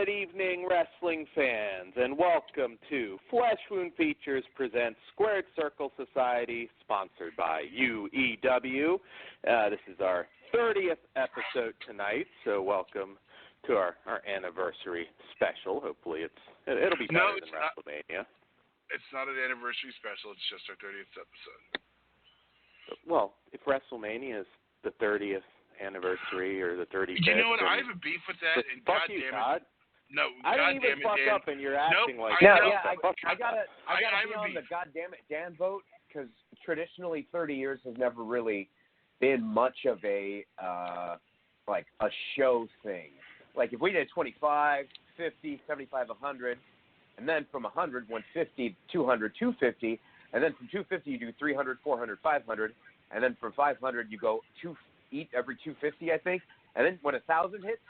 Good evening, wrestling fans, and welcome to Flesh Wound Features presents Squared Circle Society, sponsored by UEW. This is our 30th episode tonight, so welcome to our anniversary special. Hopefully it'll be better than WrestleMania. It's not an anniversary special, it's just our 30th episode. Well, if WrestleMania is the 30th anniversary or the 35th. You know what? I have a beef with that, and fuck you, Todd. No, I didn't even fuck Dan. up, and you're acting like I gotta be on the goddamn it Dan vote, because traditionally 30 years has never really been much of a like a show thing. Like if we did 25, 50, 75, 100, and then from 100 went 50, 200, 250, and then from 250 you do 300, 400, 500, and then from 500 you go eat every 250, I think, and then when 1,000 hits,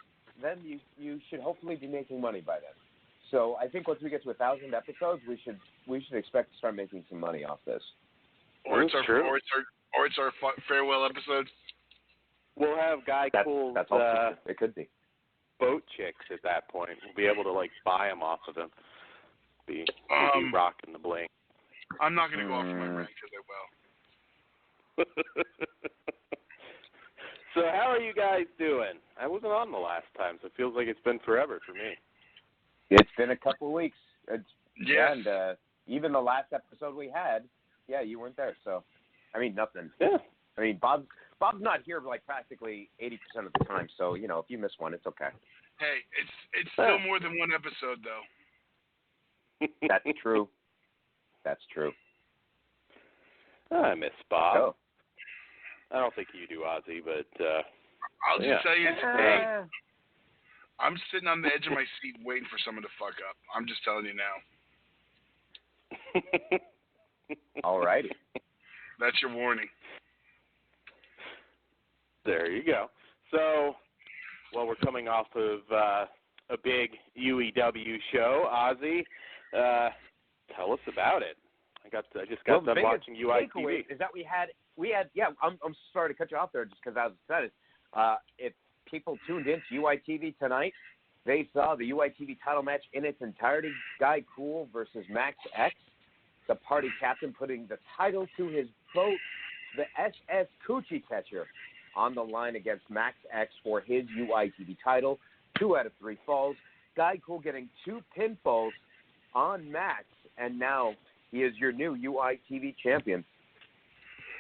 then you should hopefully be making money by then. So I think once we get to 1,000 episodes, we should expect to start making some money off this. Or it's our farewell episode. We'll have Guy Cool's that's also it could be boat chicks at that point. We'll be able to buy them off of him. Be rocking the bling. I'm not going to go off my rant because I will. So how are you guys doing? I wasn't on the last time, so it feels like it's been forever for me. It's been a couple of weeks. Yes. And even the last episode we had, you weren't there. So, I mean, nothing. Yeah. I mean, Bob's not here practically 80% of the time. So, if you miss one, it's okay. Hey, it's still more than one episode, though. That's true. That's true. I miss Bob. Oh. I don't think you do, Ozzy, but I'll just tell you today, I'm sitting on the edge of my seat waiting for someone to fuck up. I'm just telling you now. All righty. That's your warning. There you go. So, we're coming off of a big UEW show. Ozzy, tell us about it. I just got done watching UITV. Is that we had I'm sorry to cut you off there just because I was excited. If people tuned in to UITV tonight, they saw the UITV title match in its entirety. Guy Cool versus Max X, the party captain putting the title to his boat, the SS Coochie Catcher, on the line against Max X for his UITV title. 2 out of 3 falls. Guy Cool getting 2 pinfalls on Max, and now he is your new UITV champion.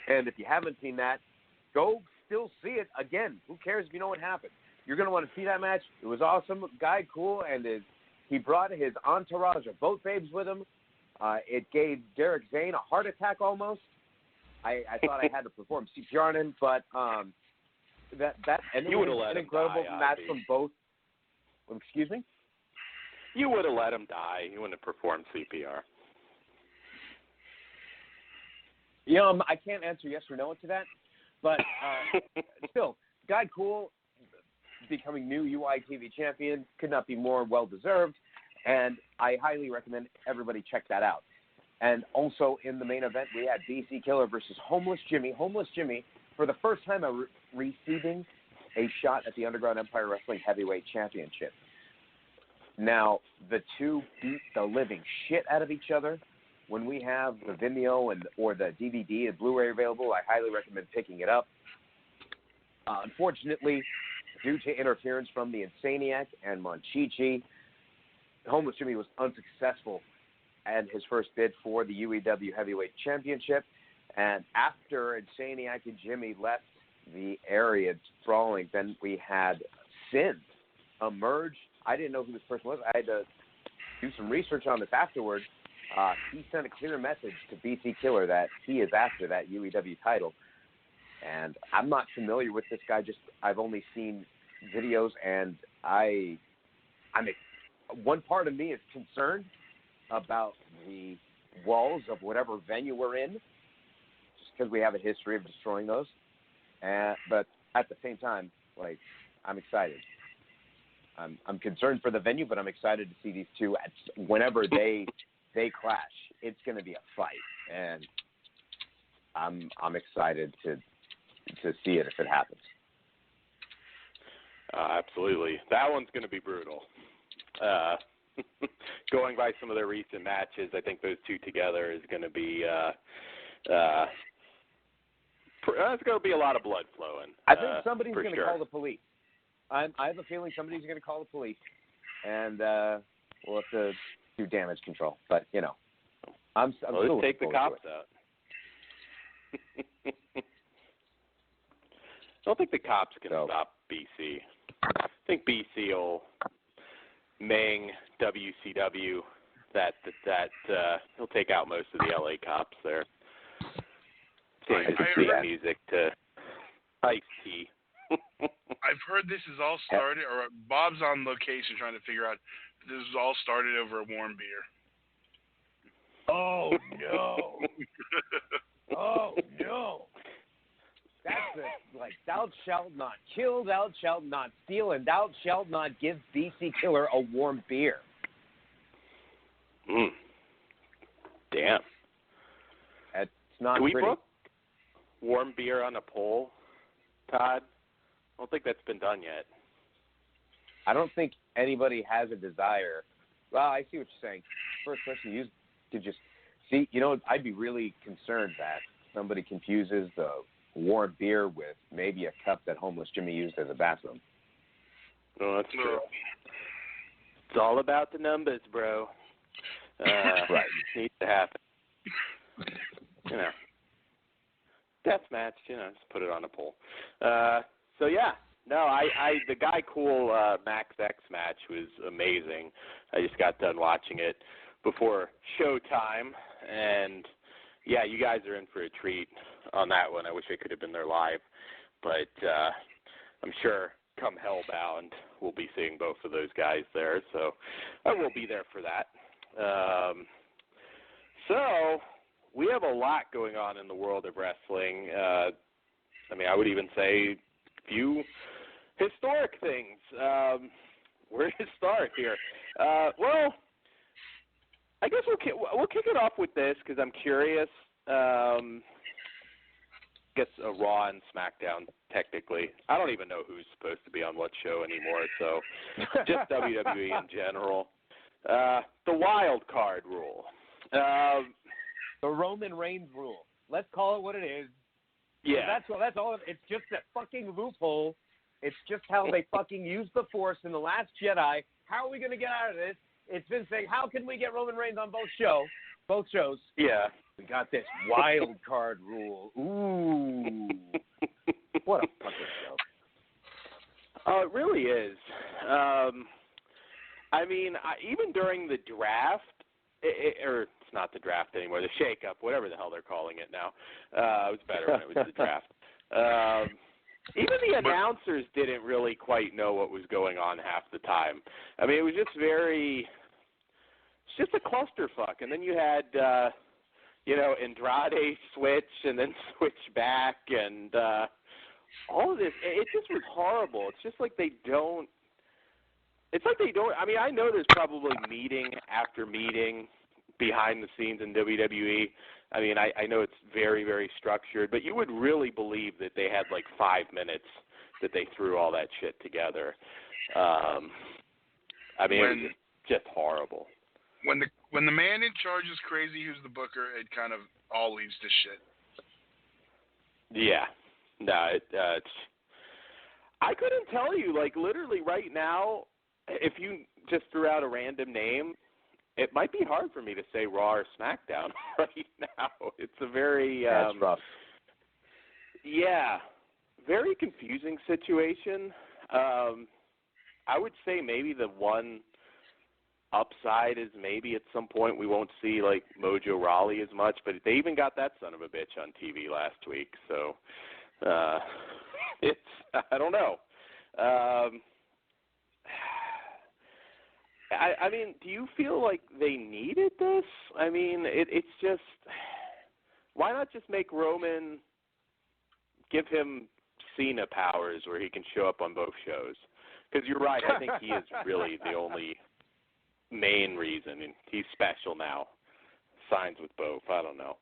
And if you haven't seen that, go still see it again. Who cares if you know what happened? You're going to want to see that match. It was awesome. Guy Cool, and he brought his entourage of boat babes with him. It gave Derek Zane a heart attack almost. I thought I had to perform CPR on him, but you would have let an him incredible die, match Ozzy. from both. Excuse me? You would have let him die. You wouldn't have performed CPR. I can't answer yes or no to that, but still, Guy Cool becoming new UITV champion could not be more well-deserved, and I highly recommend everybody check that out. And also in the main event, we had BC Killer versus Homeless Jimmy. Homeless Jimmy, for the first time, receiving a shot at the Underground Empire Wrestling Heavyweight Championship. Now, the two beat the living shit out of each other. When we have the Vimeo or the DVD and Blu-ray available, I highly recommend picking it up. Unfortunately, due to interference from the Insaniac and Monchichi, Homeless Jimmy was unsuccessful at his first bid for the UEW Heavyweight Championship. And after Insaniac and Jimmy left the area brawling, then we had Sin emerge. I didn't know who this person was. I had to do some research on this afterwards. He sent a clear message to BC Killer that he is after that UEW title. And I'm not familiar with this guy. I've only seen videos, and one part of me is concerned about the walls of whatever venue we're in, just because we have a history of destroying those. But at the same time, I'm excited. I'm concerned for the venue, but I'm excited to see these two whenever they clash. It's going to be a fight, and I'm excited to see it if it happens. Absolutely, that one's going to be brutal. Going by some of their recent matches, I think those two together is going to be it's going to be a lot of blood flowing. I think somebody's going to sure. call the police. I have a feeling somebody's going to call the police, and we'll have to do damage control. But I'm let's take the cops out. I don't think the cops can stop BC. I think BC will Meng WCW that he'll take out most of the LA cops there. Take the music to Ice-T. I've heard this is all started, or Bob's on location trying to figure out this is all started over a warm beer. Oh no! Oh no! That's it. Like, thou shalt not kill, thou shalt not steal, and thou shalt not give BC Killer a warm beer. Damn. That's not Can we pretty. book warm beer on a pole, Todd? I don't think that's been done yet. I don't think anybody has a desire. Well, I see what you're saying. First question, you could just see. I'd be really concerned that somebody confuses the warm beer with maybe a cup that homeless Jimmy used as a bathroom. No, that's true. It's all about the numbers, bro. Right. Needs to happen. Death match, just put it on a poll. So yeah, no, the Guy Cool Max X match was amazing. I just got done watching it before showtime, and yeah, you guys are in for a treat on that one. I wish I could have been there live, but I'm sure come Hellbound we'll be seeing both of those guys there, so I will be there for that. So we have a lot going on in the world of wrestling. I would even say a few historic things. Where to start here? Well, I guess we'll kick it off with this because I'm curious. Guess a Raw and SmackDown technically. I don't even know who's supposed to be on what show anymore. So just WWE in general. The wild card rule. The Roman Reigns rule. Let's call it what it is. Yeah. That's all. It's just a fucking loophole. It's just how they fucking used the Force in The Last Jedi. How are we going to get out of this? It's been saying, how can we get Roman Reigns on both shows? Yeah. We got this wild card rule. Ooh. What a fucking joke. Oh, it really is. Even during the draft, or it's not the draft anymore, the shake-up, whatever the hell they're calling it now. It was better when it was the draft. Even the announcers didn't really quite know what was going on half the time. It was just it's just a clusterfuck. And then you had, Andrade switch and then switch back and all of this. It just was horrible. It's just like they don't. I know there's probably meeting after meeting behind the scenes in WWE. I know it's very, very structured, but you would really believe that they had like 5 minutes that they threw all that shit together. It was just horrible. When the man in charge is crazy, who's the booker, it kind of all leads to shit. Yeah. No, it's. I couldn't tell you, like, literally right now, if you just threw out a random name, it might be hard for me to say Raw or SmackDown right now. It's a very that's rough. Yeah, very confusing situation. I would say maybe the one upside is maybe at some point we won't see like Mojo Rawley as much, but they even got that son of a bitch on TV last week. So it's I don't know. Do you feel like they needed this? It's just, why not just make Roman, give him Cena powers where he can show up on both shows? Because you're right, I think he is really the only main reason. And he's special now. Signs with both. I don't know.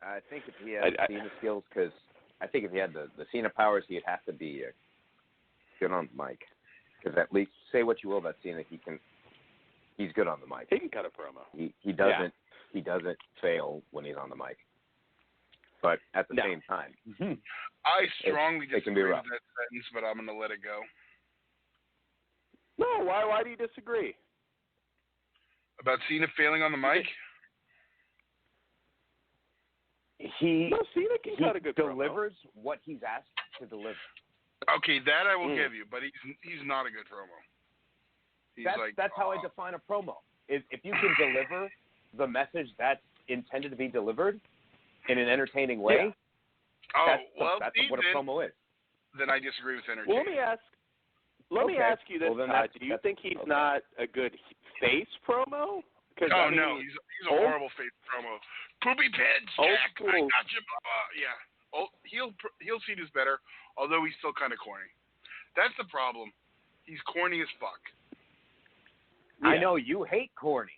I think if he had Cena skills, because I think if he had the Cena powers, he'd have to be good on the mic. Because at least, say what you will about Cena, he's good on the mic. He can cut a promo. He doesn't fail when he's on the mic. But at the same time, I strongly disagree with rough. that sentence, but I'm going to let it go. No, why do you disagree? About Cena failing on the mic? Cena can cut a good delivers promo. what he's asked to deliver. Okay, that I will give you, but he's not a good promo. That's how I define a promo. If you can deliver the message that's intended to be delivered in an entertaining way, that's what a promo is. Then I disagree with entertaining. Well, let me ask you this, Todd. Do you think he's not a good face promo? No, he's a horrible face promo. Poopy pants, Jack. I got you, blah. Yeah. Heel Cena's better, although he's still kind of corny. That's the problem. He's corny as fuck. Yeah. I know you hate corny.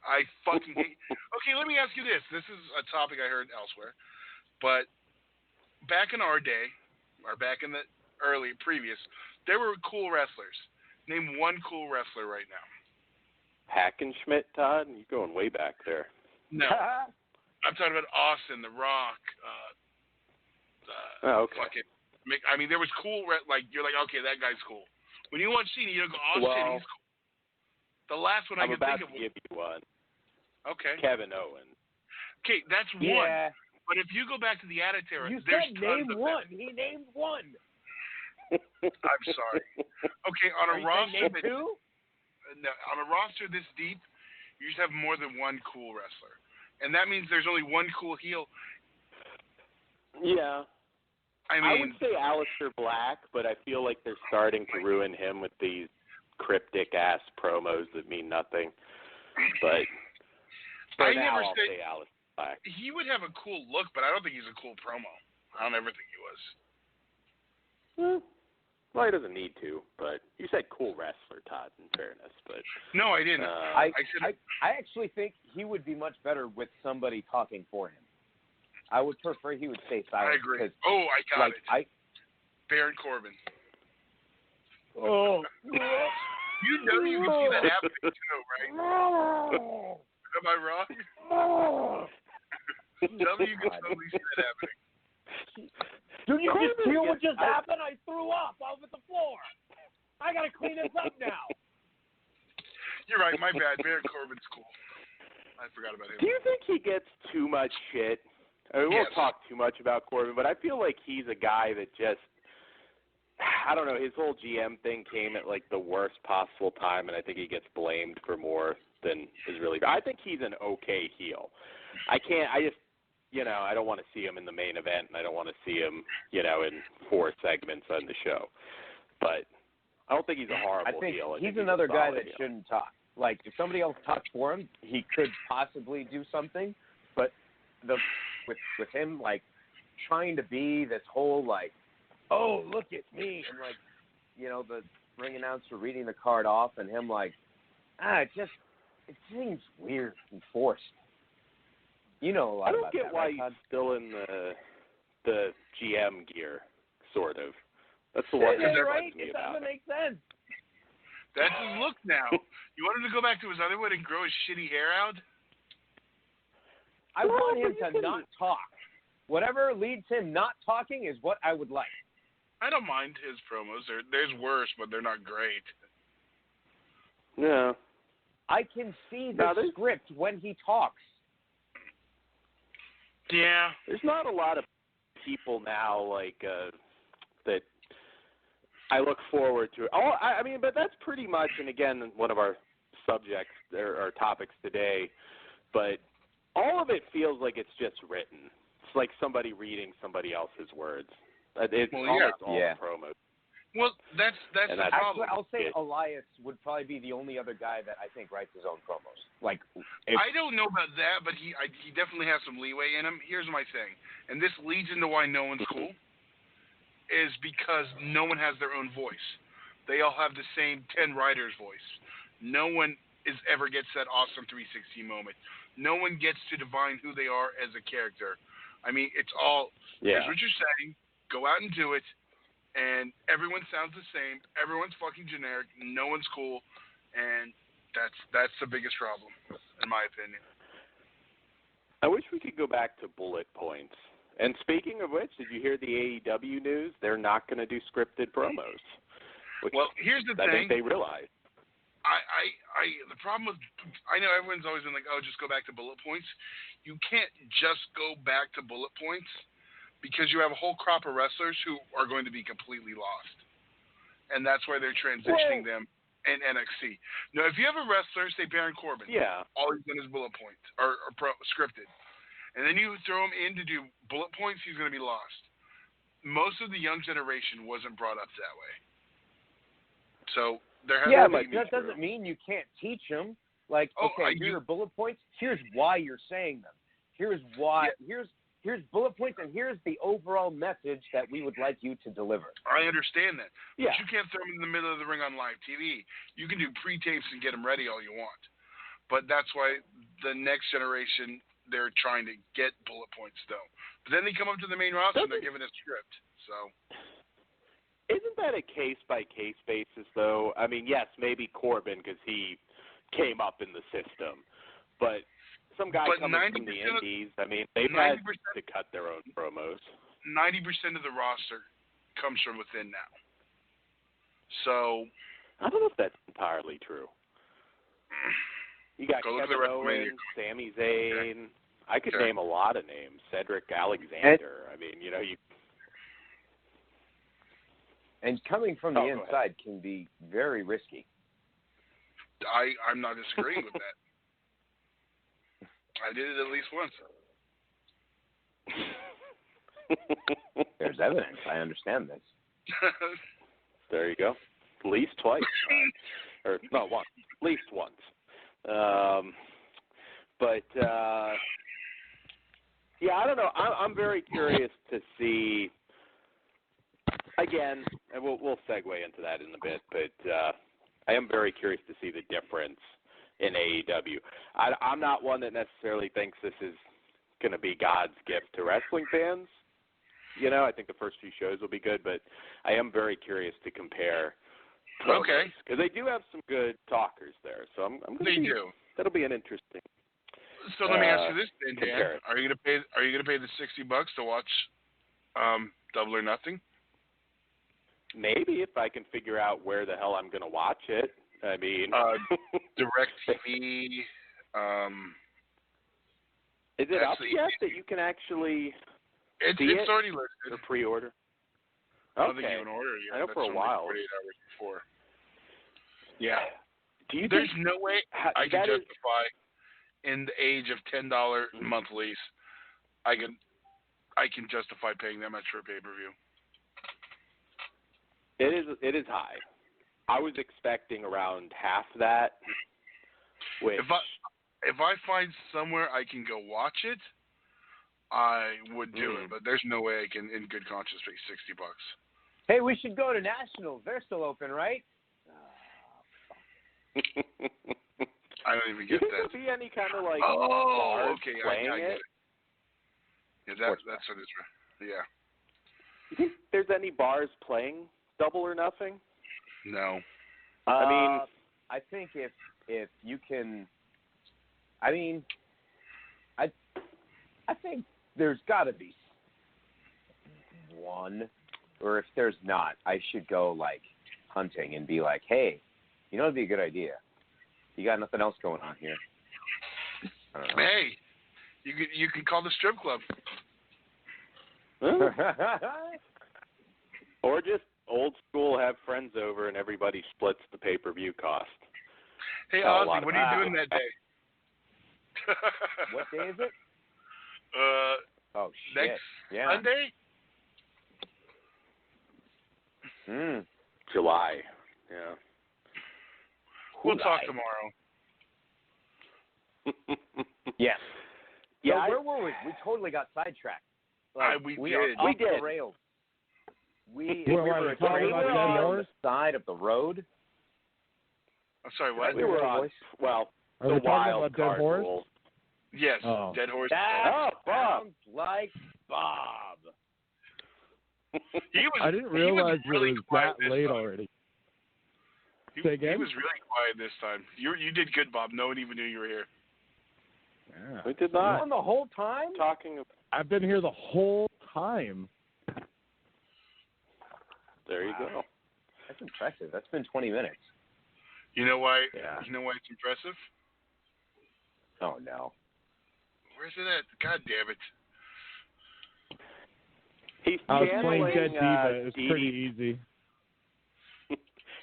I fucking hate. Okay, let me ask you this. This is a topic I heard elsewhere, but back in our day, or back in the previous, there were cool wrestlers. Name one cool wrestler right now. Hackenschmidt, Todd? You're going way back there. No. I'm talking about Austin, The Rock. Okay. I mean, there was cool, you're like, okay, that guy's cool. When you watch Cena, you don't go, oh, shit, he's cool. The last one I can think of was... I'm about to give you one. Okay. Kevin Owens. Okay, that's one. But if you go back to the Attitude Era, there's tons of one. He named one. I'm sorry. Okay, on a roster that... two? No, on a roster this deep, you just have more than one cool wrestler. And that means there's only one cool heel. Yeah. I would say Aleister Black, but I feel like they're starting to ruin him with these cryptic-ass promos that mean nothing. But I'll say Aleister Black. He would have a cool look, but I don't think he's a cool promo. I don't ever think he was. Well, he doesn't need to, but you said cool wrestler, Todd, in fairness. But no, I didn't. I actually think he would be much better with somebody talking for him. I would prefer he would stay silent. I agree. Oh, I got it. Baron Corbin. Oh. You know you can see that happening too, right? Am I wrong? You can totally see that happening. Did you just hear what just happened? I threw up over the floor. I gotta clean this up now. You're right. My bad. Baron Corbin's cool. I forgot about him. Do you think he gets too much shit? I mean, we won't talk too much about Corbin, but I feel like he's a guy that just, I don't know, his whole GM thing came at like the worst possible time, and I think he gets blamed for more than is really. I think he's an okay heel. I don't want to see him in the main event, and I don't want to see him, in 4 segments on the show. But I don't think he's a horrible heel. He's another guy that shouldn't talk. Like, if somebody else talked for him, he could possibly do something. But with him, like, trying to be this whole, like, oh, look at me, and, like, the ring announcer reading the card off, and him, like, it seems weird and forced. You know a lot about that, I don't get why he's still in the GM gear, sort of. That's the one that right? me It about doesn't make sense. That's his look now. You want him to go back to his other one and grow his shitty hair out? I want him to not talk. Whatever leads him not talking is what I would like. I don't mind his promos. There's worse, but they're not great. Yeah. I can see the script when he talks. Yeah. There's not a lot of people now that I look forward to. But that's pretty much, and again, one of our subjects or topics today, but all of it feels like it's just written. It's like somebody reading somebody else's words. It's all promos. Well, that's the problem. Actually, I'll say Elias would probably be the only other guy that I think writes his own promos. I don't know about that, but he definitely has some leeway in him. Here's my thing, and this leads into why no one's cool, is because no one has their own voice. They all have the same 10 writers' voice. No one ever gets that awesome 360 moment. No one gets to define who they are as a character. I mean, it's all, here's what you're saying, go out and do it, and everyone sounds the same. Everyone's fucking generic. No one's cool, and that's the biggest problem, in my opinion. I wish we could go back to bullet points. And speaking of which, did you hear the AEW news? They're not going to do scripted promos. Which Well, here's the I thing. think they realize. The problem with, I know everyone's always been like, oh, just go back to bullet points. You can't just go back to bullet points because you have a whole crop of wrestlers who are going to be completely lost. And that's why they're transitioning them in NXT. Now, if you have a wrestler, say Baron Corbin, all he's done is bullet points or scripted. And then you throw him in to do bullet points, he's going to be lost. Most of the young generation wasn't brought up that way. So there has to be... but that doesn't mean you can't teach them. Like, okay, here are bullet points. Here's why you're saying them. Here's why. Yeah. Here's bullet points, and here's the overall message that we would like you to deliver. I understand that. Yeah. But you can't throw them in the middle of the ring on live TV. You can do pre-tapes and get them ready all you want. But that's why the next generation, they're trying to get bullet points, though. But then they come up to the main roster and they're given a script. So... Isn't that a case-by-case basis, though? I mean, yes, maybe Corbin because he came up in the system. But some guy coming from the Indies, I mean, they've had to cut their own promos. 90% of the roster comes from within now. So... I don't know if that's entirely true. You got Kevin Owens, Sami Zayn. I could name a lot of names. Cedric Alexander. I mean, you... And coming from the inside can be very risky. I'm not disagreeing with that. I did it at least once. There's evidence. I understand this. There you go. At least twice. Or not once. At least once. Yeah, I don't know. I'm very curious to see... Again, and we'll segue into that in a bit, but I am very curious to see the difference in AEW. I'm not one that necessarily thinks this is going to be God's gift to wrestling fans. I think the first few shows will be good, but I am very curious to compare. Okay. Because they do have some good talkers there, so I'm going to They do. That'll be an interesting. So let me ask you this, then, Dan. Are you going to pay the $60 to watch Double or Nothing? Maybe if I can figure out where the hell I'm going to watch it. I mean, DirecTV. Is it up yet that you can actually? It's already listed. Or pre-order. I don't think you can order it yet. I know for a while. 48 hours before. Yeah. There's no way I can justify in the age of $10 month lease. I can justify paying that much for a pay-per-view. It is high. I was expecting around half that. Which if I find somewhere I can go watch it, I would do it. But there's no way I can, in good conscience, pay $60. Hey, we should go to Nationals. They're still open, right? I don't even get that. There'll be any kind of bars playing I get it? Yeah, that's what it's. Yeah. You think there's any bars playing Double or Nothing? No. I think if you can, I think there's got to be one, or if there's not, I should go hunting and be like, hey, it'd be a good idea. You got nothing else going on here. I don't know. Hey, you can call the strip club. Or just old school, have friends over and everybody splits the pay-per-view cost. Hey, Ozzy, what are you doing that day? What day is it? Next Sunday? July. Yeah. We'll talk tomorrow. Yes. Yeah. So where were we? We totally got sidetracked. We did. The rails. We were talking about Dead Horse? The side of the road. I'm sorry, what? We were on. Well, are the we talking wild about card Dead Horse? rule. Yes, Dead Horse. That sounds like Bob. I didn't realize really it was quiet that this late time. already. He Say again? was really quiet this time. You did good, Bob. No one even knew you were here. Yeah. We did You not. on the whole time? Talking about, I've been here the whole time. there you go. That's impressive. That's been 20 minutes. You know why? Yeah. You know why it's impressive? Oh, no. Where's it at? God damn it! He's I was channeling playing Dead Diva. It was DD pretty easy.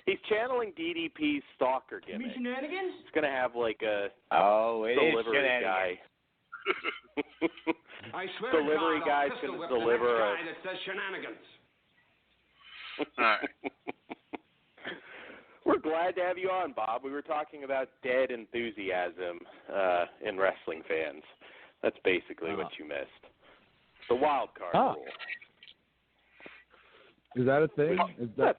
He's channeling DDP's stalker gimmick. Shenanigans? He's gonna have like a Oh, it is delivery guy. shenanigans. I swear Delivery to God, guy's I'll pistol gonna whip deliver the a- next guy that says shenanigans. All right. We're glad to have you on, Bob. We were talking about dead enthusiasm in wrestling fans. That's basically what you missed. The wild card rule. Is that a thing? Is that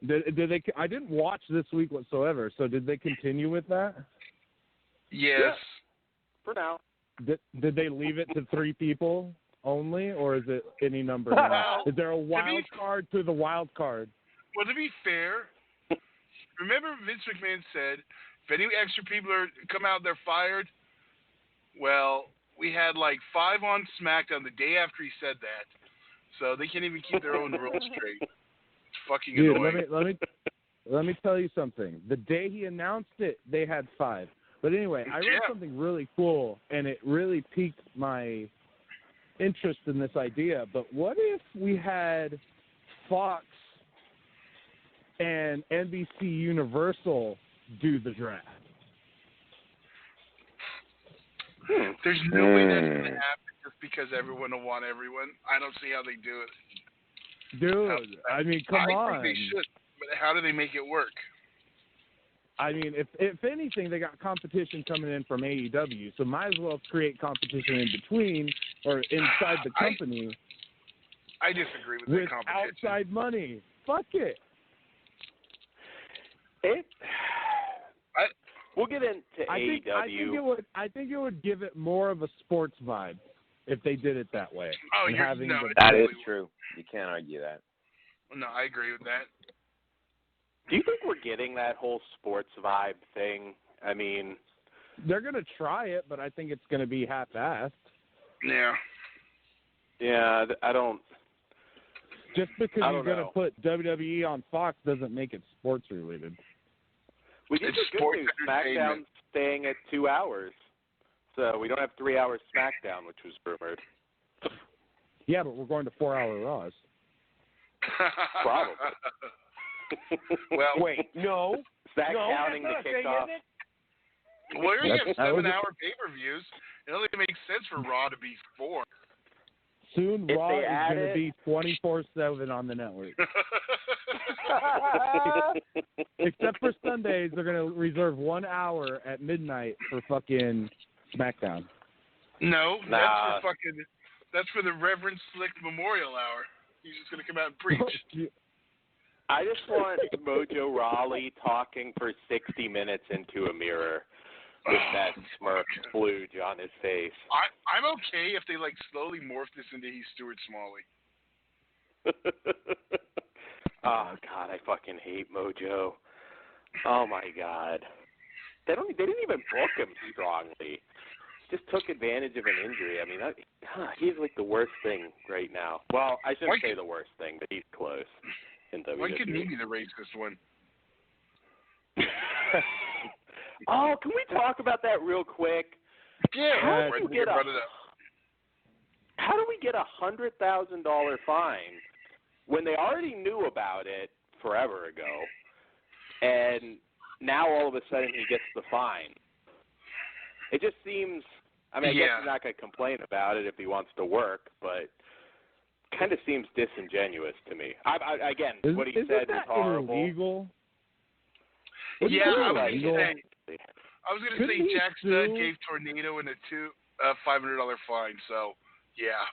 did they? I didn't watch this week whatsoever. So did they continue with that? Yes. Yeah. For now. Did they leave it to 3 people only, or is it any number now? Is there a wild card to the wild card? Well, to be fair, remember Vince McMahon said, if any extra people come out, they're fired. Well, we had like 5 on SmackDown the day after he said that, so they can't even keep their own rules straight. It's fucking Dude, annoying. let me tell you something. The day he announced it, they had 5. But anyway, I read Yeah. something really cool, and it really piqued my interest in this idea. But what if we had Fox and NBC Universal do the draft? There's no way that's going to happen just because everyone will want everyone. I don't see how they do it. Dude, I mean, come I on. think they should, but how do they make it work? I mean, if anything, they got competition coming in from AEW, so might as well create competition in between or inside the company I disagree with with that competition. outside money. Fuck it. We'll get into AEW. I think it would give it more of a sports vibe if they did it that way. Oh, and having no, the- it's That is totally- true. You can't argue that. No, I agree with that. Do you think we're getting that whole sports vibe thing? I mean, They're going to try it, but I think it's going to be half-assed. Yeah. yeah, I don't. Just because I you're don't going to know. put WWE on Fox doesn't make it sports-related. We get It's the good sports news. entertainment. SmackDown's staying at 2 hours, so we don't have 3 hours SmackDown, which was rumored. Yeah, but we're going to 4-hour Raws. Probably. Well, Wait, no. Is that No, counting the that's not a thing, kickoff? is it? well, you have that was 7-hour pay-per-views. It only makes sense for Raw to be 4. Soon, If Raw they is add going to it- be 24/7 on the network. Except for Sundays, they're going to reserve 1 hour at midnight for fucking SmackDown. No, Nah. that's for the Reverend Slick Memorial Hour. He's just gonna come out and preach. I just want Mojo Rawley talking for 60 minutes into a mirror with that smirk splooge on his face. I'm okay if they like slowly morph this into Heath Stewart Smalley. Oh God, I fucking hate Mojo. Oh my God, they didn't even book him strongly. Just took advantage of an injury. I mean, he's like the worst thing right now. Well, I shouldn't say the worst thing, but he's close in WWE. Why couldn't he be the racist one? Oh, can we talk about that real quick? Yeah, How right, do we you get brought it up. How do we get $100,000 fine when they already knew about it forever ago, and now all of a sudden he gets the fine? It just seems. I mean, I guess he's not going to complain about it if he wants to work, but kind of seems disingenuous to me. Again, what he said was horrible. Illegal? Yeah, I was illegal? going to Couldn't say he Jack sue? Stud gave Tornado in a $500 fine, so yeah.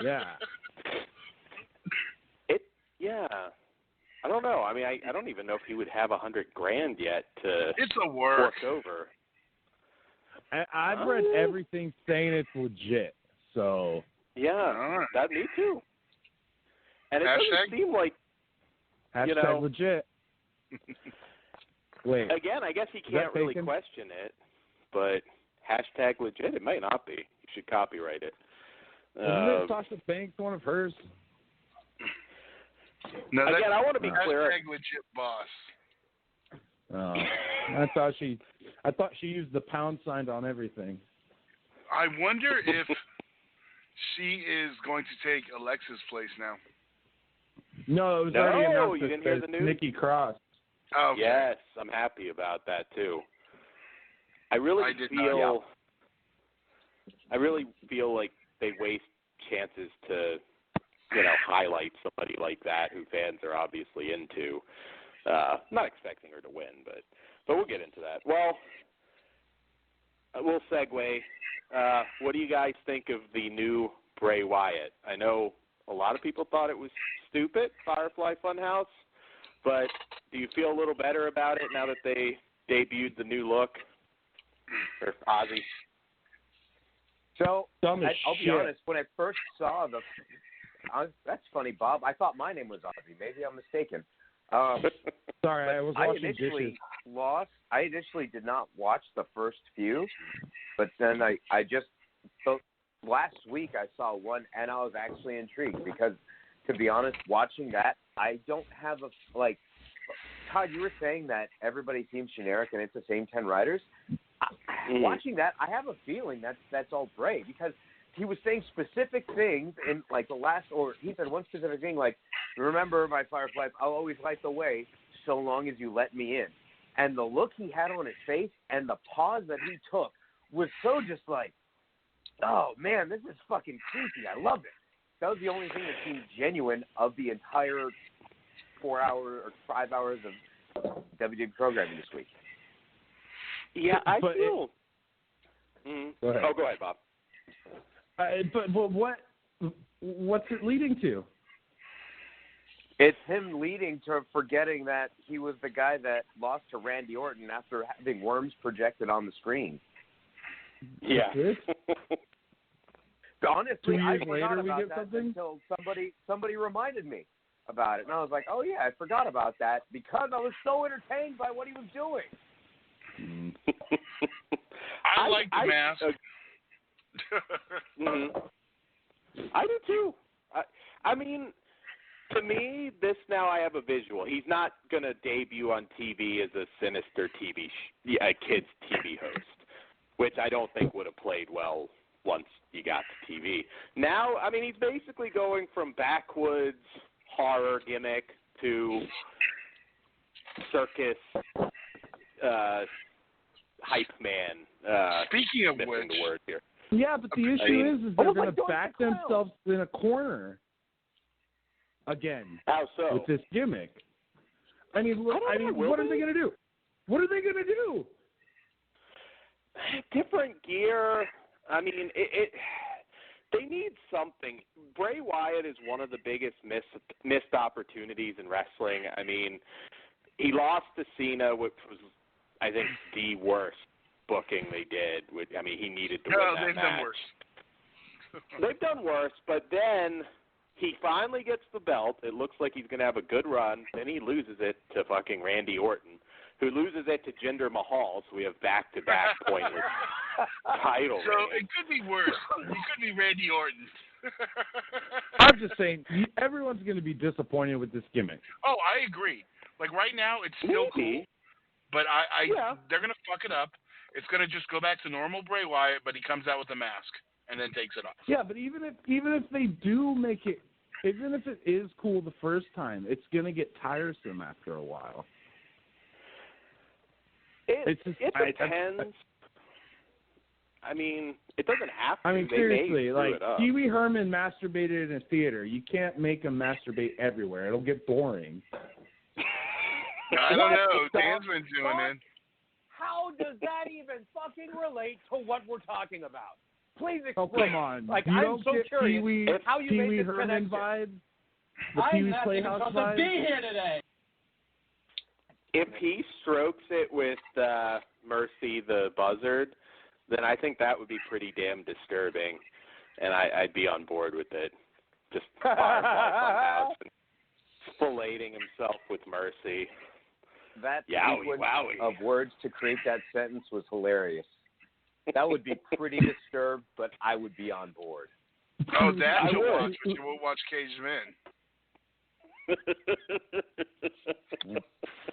Yeah. Yeah. I don't know. I mean, I don't even know if he would have $100,000 yet to It's a work. fork over. I've read everything saying it's legit, so Yeah, Alright. me too. And it Hashtag? doesn't seem like, Hashtag legit. Wait. again, I guess he can't that really taken? question it, but hashtag legit, it might not be. You should copyright it. Isn't Sasha Banks one of hers? No, Again, I want to be hashtag clear. legit boss. Oh, I thought she used the pound sign on everything. I wonder if she is going to take Alexa's place now. No, it was No, already announced you that didn't hear the it's news? Nikki Cross. Oh, okay. Yes, I'm happy about that too. I really I did not, feel. I really feel like they waste chances to, highlight somebody like that who fans are obviously into. Not expecting her to win, but we'll get into that. Well, we'll segue. What do you guys think of the new Bray Wyatt? I know a lot of people thought it was stupid, Firefly Funhouse, but do you feel a little better about it now that they debuted the new look? Or Ozzy? So, Dumb as I'll be shit. honest, when I first saw that's funny, Bob. I thought my name was Ozzy. Maybe I'm mistaken. Sorry, I was I washing initially dishes. I initially did not watch the first few, but then so last week I saw one and I was actually intrigued because, to be honest, watching that, I don't have Todd, you were saying that everybody seems generic and it's the same 10 riders. Watching that, I have a feeling that's all Bray because he was saying specific things in the last, or he said one specific thing remember my Firefly, I'll always light the way so long as you let me in. And the look he had on his face and the pause that he took was so just oh man, this is fucking creepy. I love it. That was the only thing that seemed genuine of the entire 4 hour or 5 hours of WWE programming this week. Yeah, I But feel. Go ahead. Oh, go ahead, Bob. But what's it leading to? It's him leading to forgetting that he was the guy that lost to Randy Orton after having worms projected on the screen. Yeah. Honestly, 2 I years forgot later we about get that something? until somebody reminded me about it. And I was like, oh, yeah, I forgot about that because I was so entertained by what he was doing. I like the mask. I do too. I mean, to me, now I have a visual. He's not going to debut on TV as a sinister kids TV host, which I don't think would have played well once you got to TV. Now, I mean, he's basically going from backwoods horror gimmick to circus hype man. Speaking of missing which, the word here. Yeah, but the issue is they're almost going like to George back the Clown. themselves in a corner again How so? with this gimmick. I mean, what are they going to do? What are they going to do? Different gear. I mean, they need something. Bray Wyatt is one of the biggest missed opportunities in wrestling. I mean, he lost to Cena, which was, I think, the worst booking they did. I mean, he needed to win that they've match. done worse. They've done worse, but then he finally gets the belt. It looks like he's going to have a good run. Then he loses it to fucking Randy Orton, who loses it to Jinder Mahal, so we have back-to-back pointless title So reigns. it could be worse. It could be Randy Orton. I'm just saying, everyone's going to be disappointed with this gimmick. Oh, I agree. Right now, it's still cool, Maybe. but Yeah. they're going to fuck it up. It's going to just go back to normal Bray Wyatt, but he comes out with a mask and then takes it off. Yeah, but even if they do make it, even if it is cool the first time, it's going to get tiresome after a while. It I- depends. I mean, it doesn't have to. I mean, They seriously, may screw like it up. Pee Wee Herman masturbated in a theater. You can't make him masturbate everywhere. It'll get boring. I don't know. Dan's been doing it. How does that even fucking relate to what we're talking about? Please Oh, explain. come on. Like, you I'm don't so get curious Pee-wee, how you Pee-wee made this Herman connection. vibe? The Pee Wee's Playhouse vibe? here today. If he strokes it with Mercy the Buzzard, then I think that would be pretty damn disturbing, and I'd be on board with it. just Firefly Funhouse and filleting himself with Mercy. That Yowie, sequence wowie. of words to create that sentence was hilarious. That would be pretty disturbed, but I would be on board. Oh, that I you'll would. watch, but you won't watch Caged Men.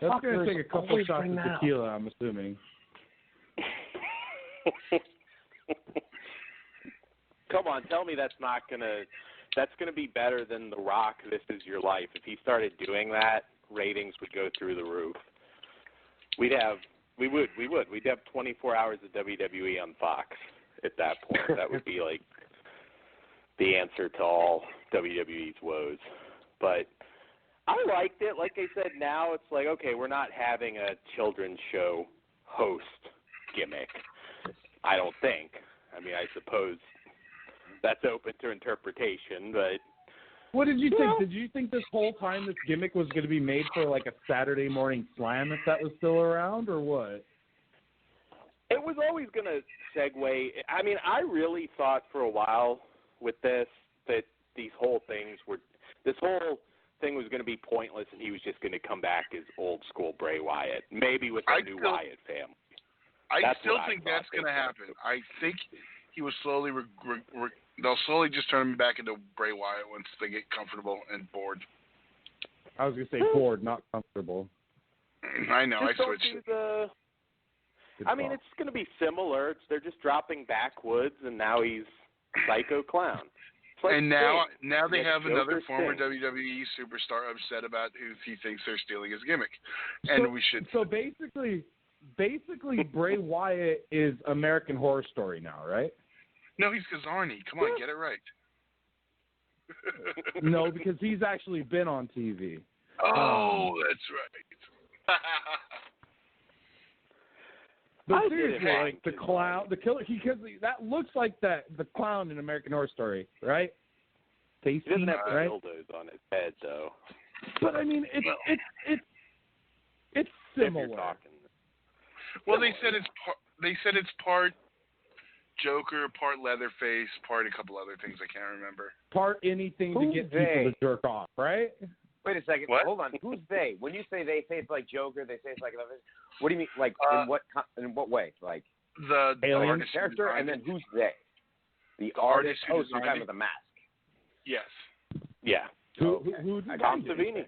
That's going to take a couple shots of tequila, I'm assuming. Come on, tell me that's gonna be better than The Rock, This Is Your Life. If he started doing that, ratings would go through the roof. We'd have 24 hours of WWE on Fox at that point. That would be like the answer to all WWE's woes. But I liked it. Like I said, now it's like, okay, we're not having a children's show host gimmick. I don't think. I mean, I suppose that's open to interpretation, but... What did you think? Did you think this whole time this gimmick was going to be made for like a Saturday morning slam if that was still around, or what? It was always going to segue. I mean, I really thought for a while with this that this whole thing was going to be pointless and he was just going to come back as old school Bray Wyatt, maybe with a new Wyatt family. I still think that's going to happen. I think he was slowly they'll slowly just turn him back into Bray Wyatt once they get comfortable and bored. I was going to say bored, not comfortable. I know, I Just don't switched. do I mean, it's going to be similar. They're just dropping backwoods, and now he's Psycho Clown. It's like And now they Sting. have another Joker former Sting. WWE superstar upset about who he thinks they're stealing his gimmick. And we should... So basically, Bray Wyatt is American Horror Story now, right? No, he's Kazarni. Come on, get it right. No, because he's actually been on TV. Oh, that's right. But seriously, like the clown, the killer, because that looks like the clown in American Horror Story, right? Tasty, He doesn't have the right? dildos on his head, though. But I mean, it's If similar. you're talking. Well, they said it's part Joker, part Leatherface, part a couple other things I can't remember. Part anything to Who's get they? people to jerk off, right? Wait a second. What? Hold on. Who's they? When you say they say it's like Joker, they say it's like another. What do you mean? Like in what way? Like The Alien artist who character, designed and then it. who's they? The artist who Oh, some designed guy it. with a mask. Yes. Yeah. Who I Tom got it. Savini.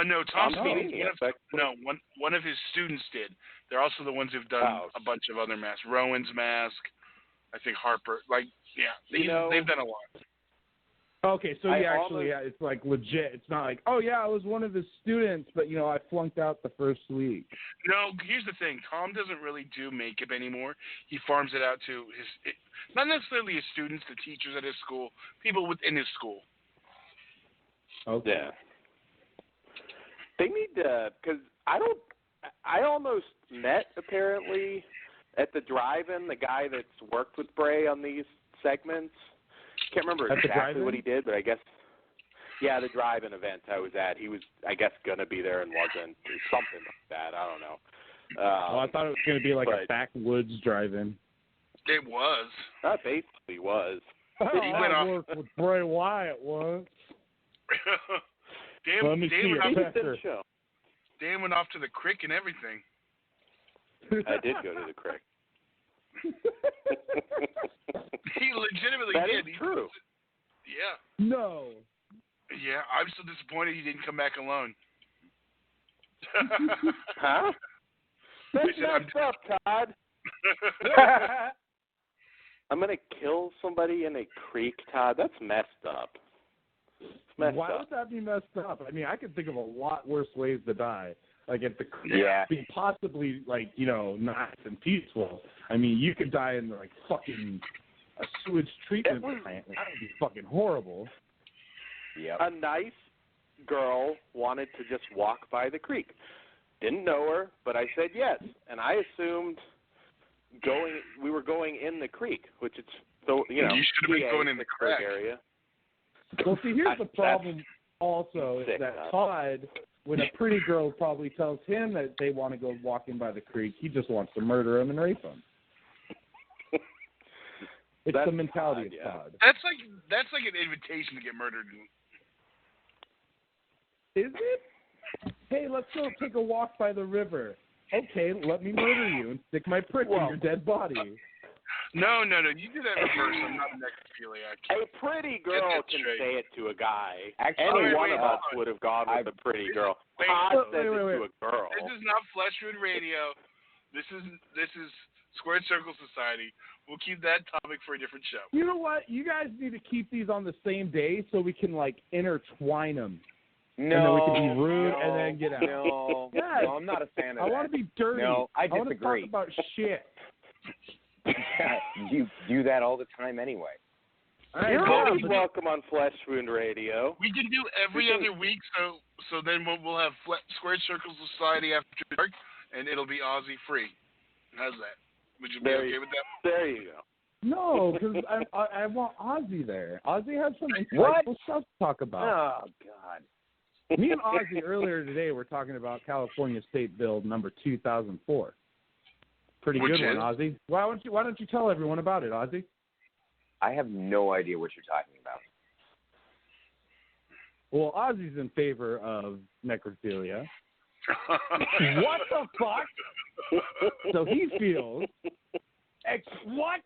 No, Tom Tom Savini. Savini, One of his students did. They're also the ones who've done a bunch of other masks. Rowan's mask. I think Harper. They've done a lot. Okay, so it's like legit. It's not like, oh yeah, I was one of his students, but I flunked out the first week. No, here's the thing. Tom doesn't really do makeup anymore. He farms it out to not necessarily his students, the teachers at his school, people within his school. Okay. Yeah. They need to, because I almost met, apparently, at the drive-in, the guy that's worked with Bray on these segments. Can't remember At the exactly drive-in? what he did, but I guess, the drive-in event I was at, he was, I guess, going to be there and wasn't, or something like that. I don't know. Well, I thought it was going to be like a backwoods drive-in. It was. That basically was. He went I off. worked with Bray Wyatt once. Let me see Dan your He just picture. didn't show. Dan went off to the crick and everything. I did go to the crick. He legitimately That did. is true. Yeah. No. Yeah, I'm so disappointed he didn't come back alone. Huh? That's He said, messed up, Todd. I'm going to kill somebody in a creek, Todd. That's messed up. It's messed Why up. would that be messed up? I mean, I could think of a lot worse ways to die. Like if the Yeah. be possibly like nice and peaceful. I mean, you could die in like fucking a sewage treatment plant. That would be fucking horrible. Yep. A nice girl wanted to just walk by the creek. Didn't know her, but I said yes, and I assumed we were going in the creek, which it's so You should have been PA, going in the Pittsburgh crack. area. Well, see, here's the That's problem. Also, is sick, that huh? Todd, when a pretty girl probably tells him that they want to go walking by the creek, he just wants to murder him and rape him. It's That's the mentality odd, of yeah. COD. That's like an invitation to get murdered. Is it? Hey, let's go take a walk by the river. Okay, let me murder you and stick my prick in your dead body. No. You do that in reverse. I'm not a necrophiliac. A pretty girl can straight. say it to a guy. Actually, Any one of us wait. would have gone with a pretty girl. Wait, Todd says wait. it to a girl. This is not Fleshwood Radio. This is Squared Circle Society. We'll keep that topic for a different show. You know what? You guys need to keep these on the same day so we can, like, intertwine them. No, and then we can be rude no, and then get out. No, Yes. no, I'm not a fan of I that. want to be dirty. No, I want to disagree. talk about shit. You do that all the time anyway. You're Yeah, always but- welcome on Flesh Wound Radio. We can do every other week, so then we'll have Squared Circle Society after dark, and it'll be Aussie free. How's that? Would you be okay with that? There you go. No, because I want Ozzy there. Ozzy has some What? insightful stuff to talk about. Oh God. Me and Ozzy earlier today were talking about California State Bill number 2004. Pretty Which good one, is? Ozzy. Why don't you tell everyone about it, Ozzy? I have no idea what you're talking about. Well, Ozzy's in favor of necrophilia. What the fuck? So he feels. What?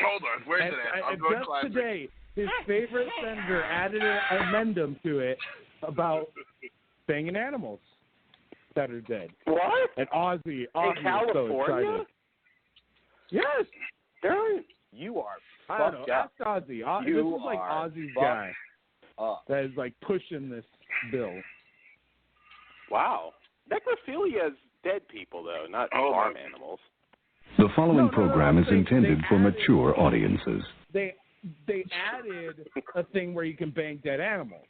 Hold on, where's it at? I'm going just classic. today, his favorite senator added an addendum to it about banging animals that are dead. What? And Ozzy In was so California? excited. Yes. You are I don't fucked know. up. Ask Ozzy. This You is like are Ozzy's fucked guy up. that is like pushing this bill. Wow. Necrophilia is dead people, though, not farm animals. The following No, program is they intended for added- mature audiences. They added a thing where you can bang dead animals.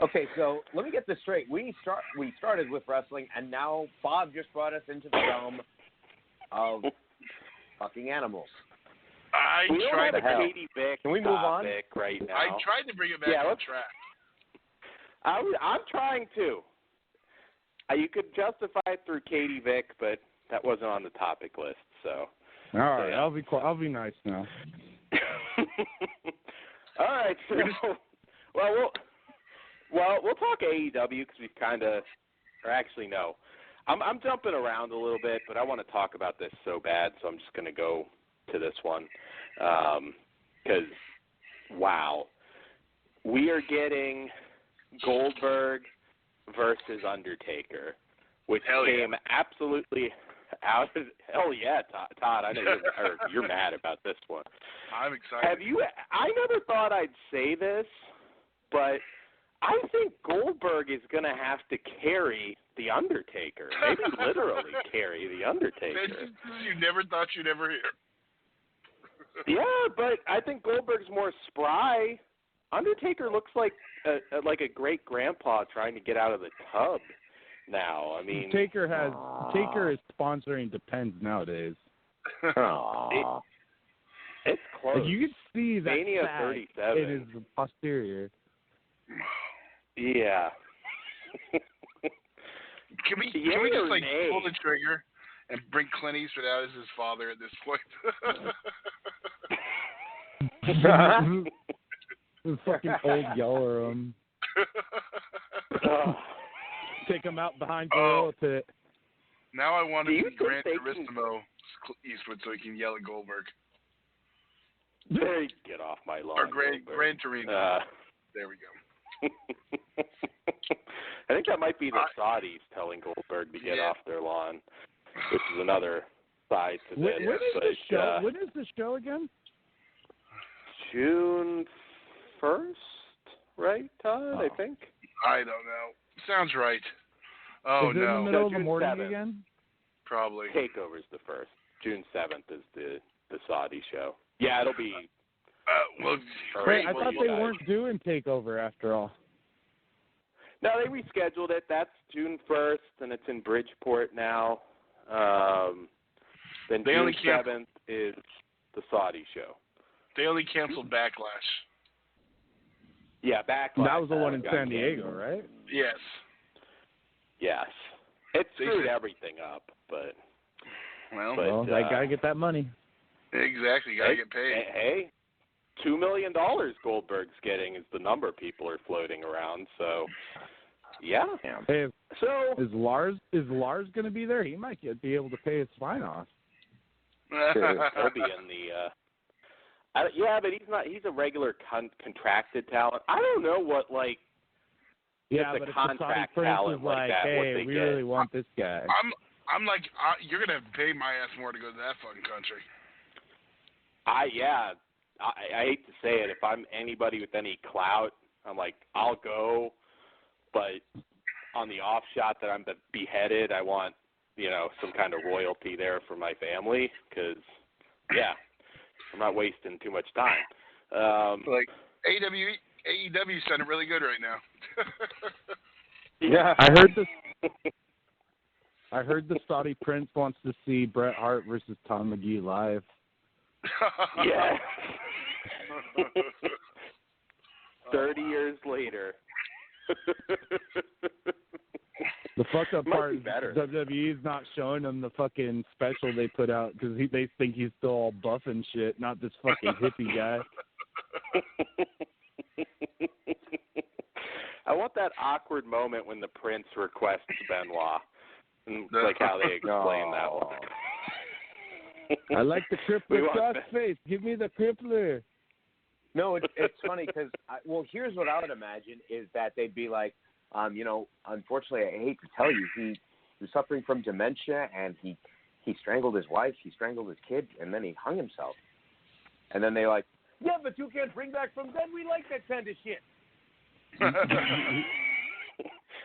Okay, so let me get this straight. We started with wrestling, and now Bob just brought us into the realm of fucking animals. I We don't tried have to a hell? Katie Vick Can we move on? topic right now. I tried to bring it back Yeah, on let's- track. I'm trying to. You could justify it through Katie Vick, but that wasn't on the topic list, so. All right, Yeah. I'll be nice now. All right, so we'll talk AEW because we kind of, or actually no, I'm jumping around a little bit, but I want to talk about this so bad, so I'm just going to go to this one because wow, we are getting Goldberg versus Undertaker, which Hell yeah. came absolutely out of hell yeah, Todd. I know you're mad about this one. I'm excited. Have you? I never thought I'd say this, but I think Goldberg is going to have to carry the Undertaker. Maybe literally carry the Undertaker. That's just you never thought you'd ever hear. Yeah, but I think Goldberg's more spry. Undertaker looks like a great grandpa trying to get out of the tub now. I mean, Taker is sponsoring Depends nowadays. Aw. it's close. Like, you can see that Mania sag 37. in his posterior. Yeah. Can we Yay just or like nay? pull the trigger and bring Clint Eastwood out as his father at this point? The fucking old yeller him. Take him out behind Gorilla Pit. Now I want Do to you be think Gran they can- Turismo Eastwood so he can yell at Goldberg. Hey, get off my lawn. Or Gran Goldberg. Torino. There we go. I think that might be the Saudis telling Goldberg to get Yeah. off their lawn, which is another side to this. When is but, the show? When is the show again? June 1st, right, Todd? I Oh. think. I don't know. Sounds right. Oh is it in the no, middle of the June morning 7th. again? probably. Takeover's the 1st. June 7th is the Saudi show. Yeah, it'll be. Well, Wait, great. I Well, thought you they guys- weren't doing Takeover after all. No, they rescheduled it. That's June 1st, and it's in Bridgeport now. Then They June only can't- 7th is the Saudi show. They only canceled Backlash. Yeah, Backlash. That was the one in got San Diego, canceled. right? Yes. Yes. It They screwed said- everything up, but Well, But, Well, I gotta get that money. Exactly. You gotta get paid. Hey, $2 million Goldberg's getting is the number people are floating around. So, yeah. Hey, So is Lars going to be there? He might be able to pay his fine off. he'll be in the. Yeah, but he's not. He's a regular contracted talent. I don't know what like. Yeah, the but if the Saudi contract prince talent is like like, that, what hey, they we get. really want this guy. I'm like, you're gonna have to pay my ass more to go to that fucking country. I hate to say it. If I'm anybody with any clout, I'm like, I'll go, but on the off shot that I'm beheaded, I want, some kind of royalty there for my family, because, yeah, I'm not wasting too much time. Like AEW sounded really good right now. Yeah, I heard the Saudi prince wants to see Bret Hart versus Tom McGee live. Yeah. 30 years later. The fucked up Might part be is better. WWE's not showing him the fucking special they put out because they think he's still all buff and shit, not this fucking hippie guy. I want that awkward moment when the Prince requests Benoit. And like how they explain that one. I like the We crippler want cross that. face. Give me the crippler. No, it's funny because, here's what I would imagine is that they'd be like, unfortunately, I hate to tell you, he was suffering from dementia and he strangled his wife, he strangled his kid, and then he hung himself. And then they like, yeah, but you can't bring back from dead. We like that kind of shit.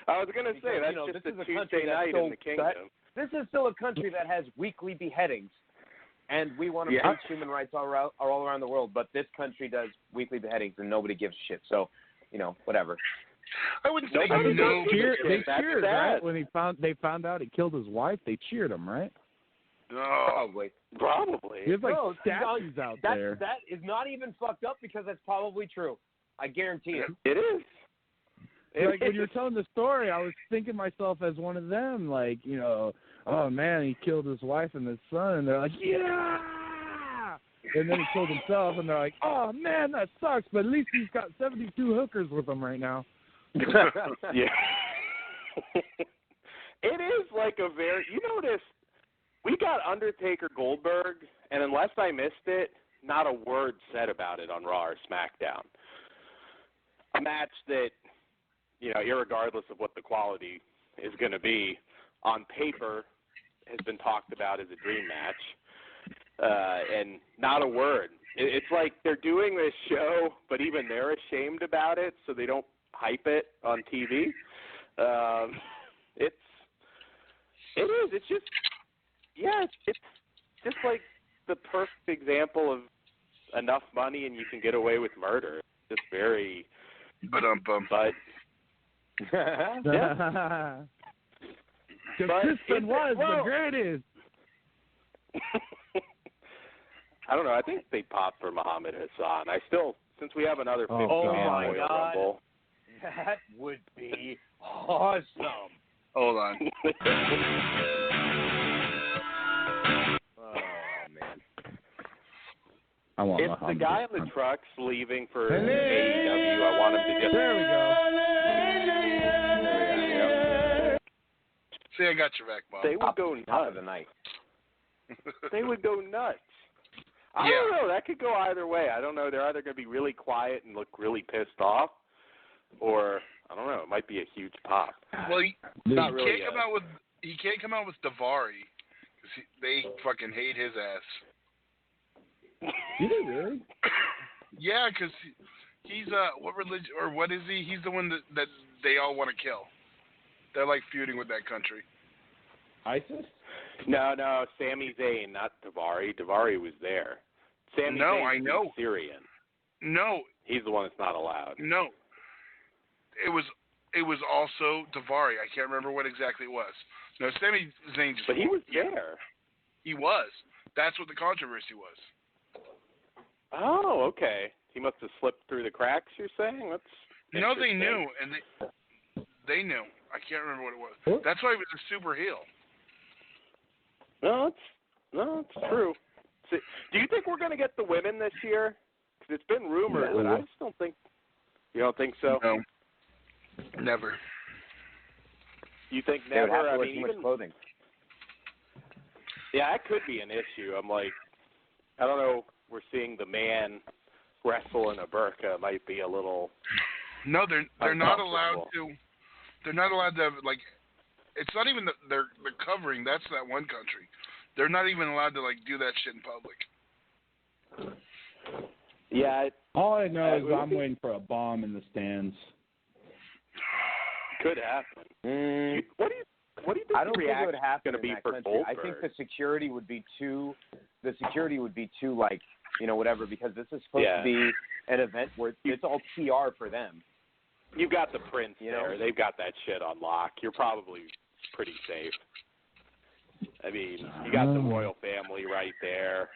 I was going to say, that's Because, just this a is a country Tuesday that's night still- in the kingdom. This is still a country that has weekly beheadings, and we want to Yeah. preach human rights all around the world, but this country does weekly beheadings, and nobody gives a shit. So, whatever. I wouldn't say Nobody no. does. They That's cheered, sad. right? When they found out he killed his wife, they cheered him, right? No. Probably. Probably. There's like No, statues out there. That is not even fucked up because that's probably true. I guarantee it. It is. Like when you were telling the story, I was thinking myself as one of them, like, oh man, he killed his wife and his son, and they're like, yeah! And then he killed himself, and they're like, oh man, that sucks, but at least he's got 72 hookers with him right now. Yeah. It is like a very, notice, we got Undertaker Goldberg, and unless I missed it, not a word said about it on Raw or SmackDown. A match that, irregardless of what the quality is going to be, on paper has been talked about as a dream match, and not a word. It's like they're doing this show, but even they're ashamed about it, so they don't hype it on TV. It's just like the perfect example of enough money and you can get away with murder. It's just very, but Because Chris Benoit is the greatest. I don't know. I think they pop for Muhammad Hassan. Since we have another 50-man my Royal God. Rumble. That would be awesome. Hold on. Oh, man. I want If the Muhammad guy on Hassan. the truck's leaving for AEW, I want him to just. There we go. See, I got your back, Bob. They would go Top of nuts. the night. They would go nuts. I don't know. That could go either way. I don't know. They're either going to be really quiet and look really pissed off, or I don't know. It might be a huge pop. Well, he Not really can't come out with Davari because they fucking hate his ass. You did really? Yeah, because he's what religion or what is he? He's the one that they all want to kill. They're like feuding with that country. ISIS? No, Sami Zayn, not Davari. Davari was there. Sami No, Zayn I is know. Syrian. No, He's the one that's not allowed. no. It was also Davari. I can't remember what exactly it was. No, Sami Zayn just. But he was yeah, there. He was. That's what the controversy was. Oh, okay. He must have slipped through the cracks, you're saying? That's No, they interesting. knew, and they knew. I can't remember what it was. What? That's why he was a super heel. No, it's true. see. Do you think we're going to get the women this year? Because it's been rumored, but I just don't think. You don't think so? No. Never. You think They would never? have to I wear mean, too much even clothing. yeah, that could be an issue. I'm like, I don't know. We're seeing the man wrestle in a burqa might be a little. No, they're not allowed uncomfortable. to. They're not allowed to like. It's not even the covering. That's that one country. They're not even allowed to like do that shit in public. Yeah, it All I know is would I'm be- waiting for a bomb in the stands. could happen. What do you think I don't the think it would reaction happen going to in be that for country. Goldberg? I think the security would be too like, whatever, because this is supposed to be an event where it's all PR for them. You've got the Prince You know? there. They've got that shit on lock. You're probably pretty safe. I mean, you got the royal family right there.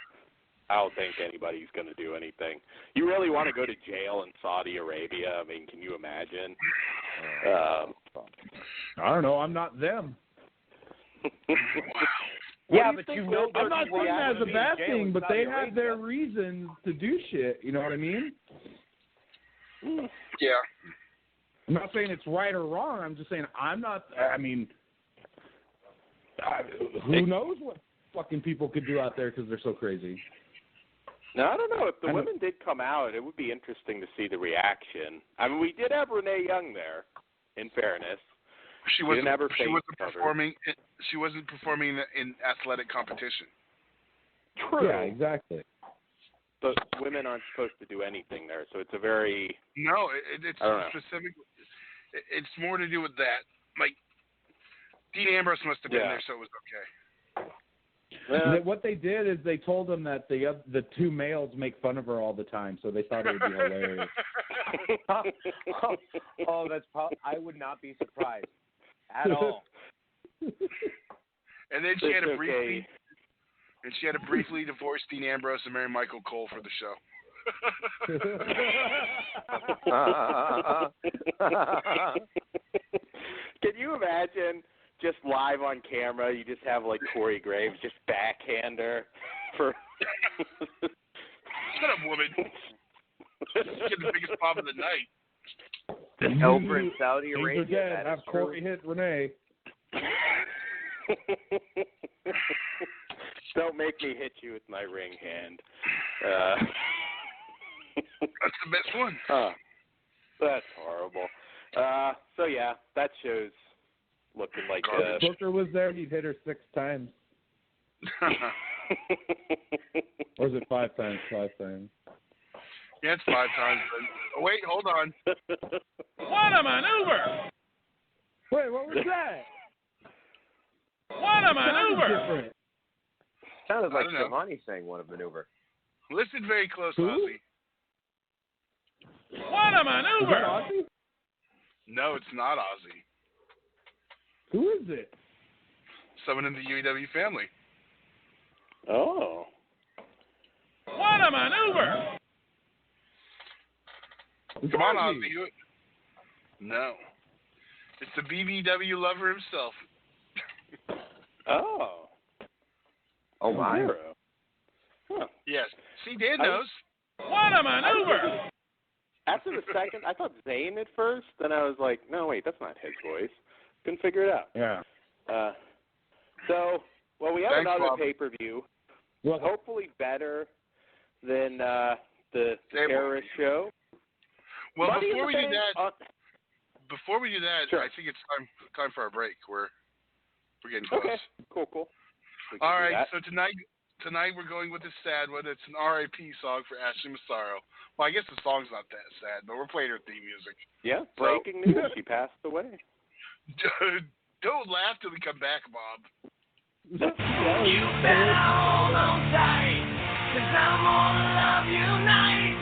I don't think anybody's going to do anything. You really want to go to jail in Saudi Arabia? I mean, can you imagine? I don't know. I'm not them. Yeah, do you but think you know, Goldberg I'm not would saying that react as a to bad jail thing, in but Saudi they have Arabia. their reasons to do shit. You know what I mean? Yeah. I'm not saying it's right or wrong. I'm just saying I'm not. I mean, who knows what fucking people could do out there because they're so crazy. No, I don't know. If the I know- women did come out, it would be interesting to see the reaction. I mean, we did have Renee Young there, in fairness. She You wasn't. didn't have her She face wasn't covered. performing. She wasn't performing in athletic competition. True. Yeah, exactly. But women aren't supposed to do anything there, so it's a very... No, it's I don't know. specific. It's more to do with that. Like Dean Ambrose must have been Yeah. there, so it was okay. What they did is they told them that the two males make fun of her all the time, so they thought it would be hilarious. Oh, that's I would not be surprised at all. And then she had It's to briefly, okay. and she had to briefly divorce Dean Ambrose and marry Michael Cole for the show. Can you imagine just live on camera, you just have like Corey Graves just backhand her for... Shut up, woman. She's getting the biggest pop of the night. Over in Saudi Things are Arabia, dead. that Have is true. Corey hit Renee. Don't make me hit you with my ring hand. That's the best one. That's horrible. So yeah, that show's looking like If Booker was there, he'd hit her 6 times. Or is it 5 times? 5 times. Yeah, it's 5 times. But, wait, hold on. What a maneuver! Wait, what was that? What a Sounded maneuver! different. Sounded I like don't know. Shivani saying one of maneuver. Listen very close, Who? Ozzy. What a Is that maneuver! Ozzy? No, it's not Ozzy. Who is it? Someone in the UEW family. Oh. What a maneuver! It's Come on, Ozzy. Ozzy. No. It's the BBW lover himself. Oh. Oh, my. Zero. Huh. Yes. See, Dan knows. What a maneuver! After the second, I thought Zayn at first. Then I was like, no, wait, that's not his voice. Couldn't figure it out. Yeah. So, well, we have Thanks, another Bob. pay-per-view. Well, Hopefully better than the They- terrorist show. Well, Money in before the we do Bank- that, Sure. I think it's time for our break. We're getting close. Okay, cool. We can All do right, that. so tonight we're going with a sad one. It's an R.I.P. song for Ashley Massaro. Well, I guess the song's not that sad, but we're playing her theme music. Yeah, breaking news. She passed away. Don't laugh till we come back, Bob. You better hold on tight, 'cause I'm gonna love you night.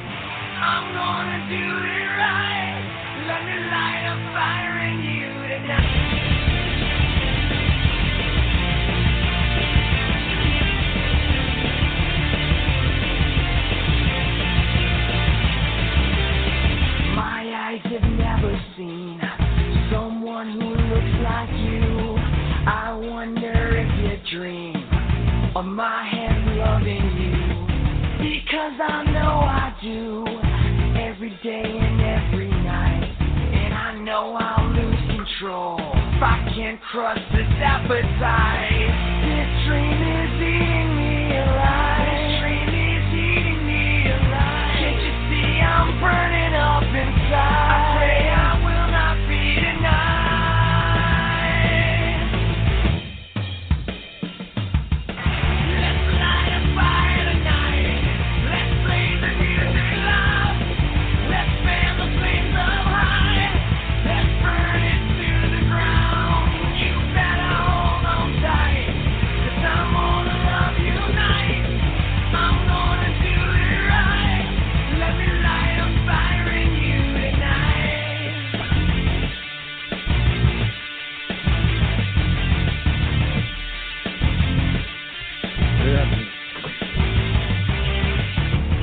I'm gonna do it right. Let me light a fire in you tonight. My eyes have never seen someone who looks like you. I wonder if you dream of my hand loving you. Because I know I do, every day and every night. And I know I'll lose control if I can't crush this appetite. This dream is eating me alive. This dream is eating me alive. Can't you see I'm burning up inside? I pray I will not be denied. Let's light a fire tonight. Let's play the music loud. Let's fan the flames up high. Let's burn it to the ground. You better hold on tight, 'cause I'm gonna love you tonight. I'm gonna do it right. Let me light a fire in you tonight.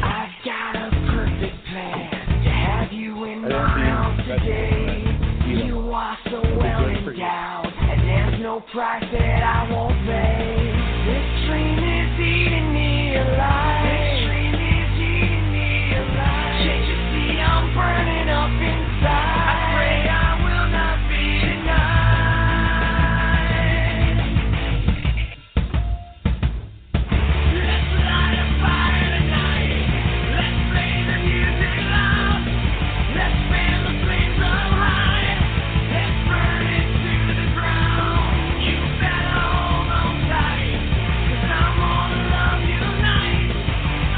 I've got a perfect plan to have you in my arms today. You are so well endowed, and there's no price that I won't pay. This dream is eating me alive. This dream is eating me alive. Can't you see I'm burning up inside? I pray I will not be denied. Let's light a fire tonight. Let's play the music loud. Let's fan the flames up high. Let's burn it to the ground. You better hold on tight, 'cause I'm gonna love you tonight.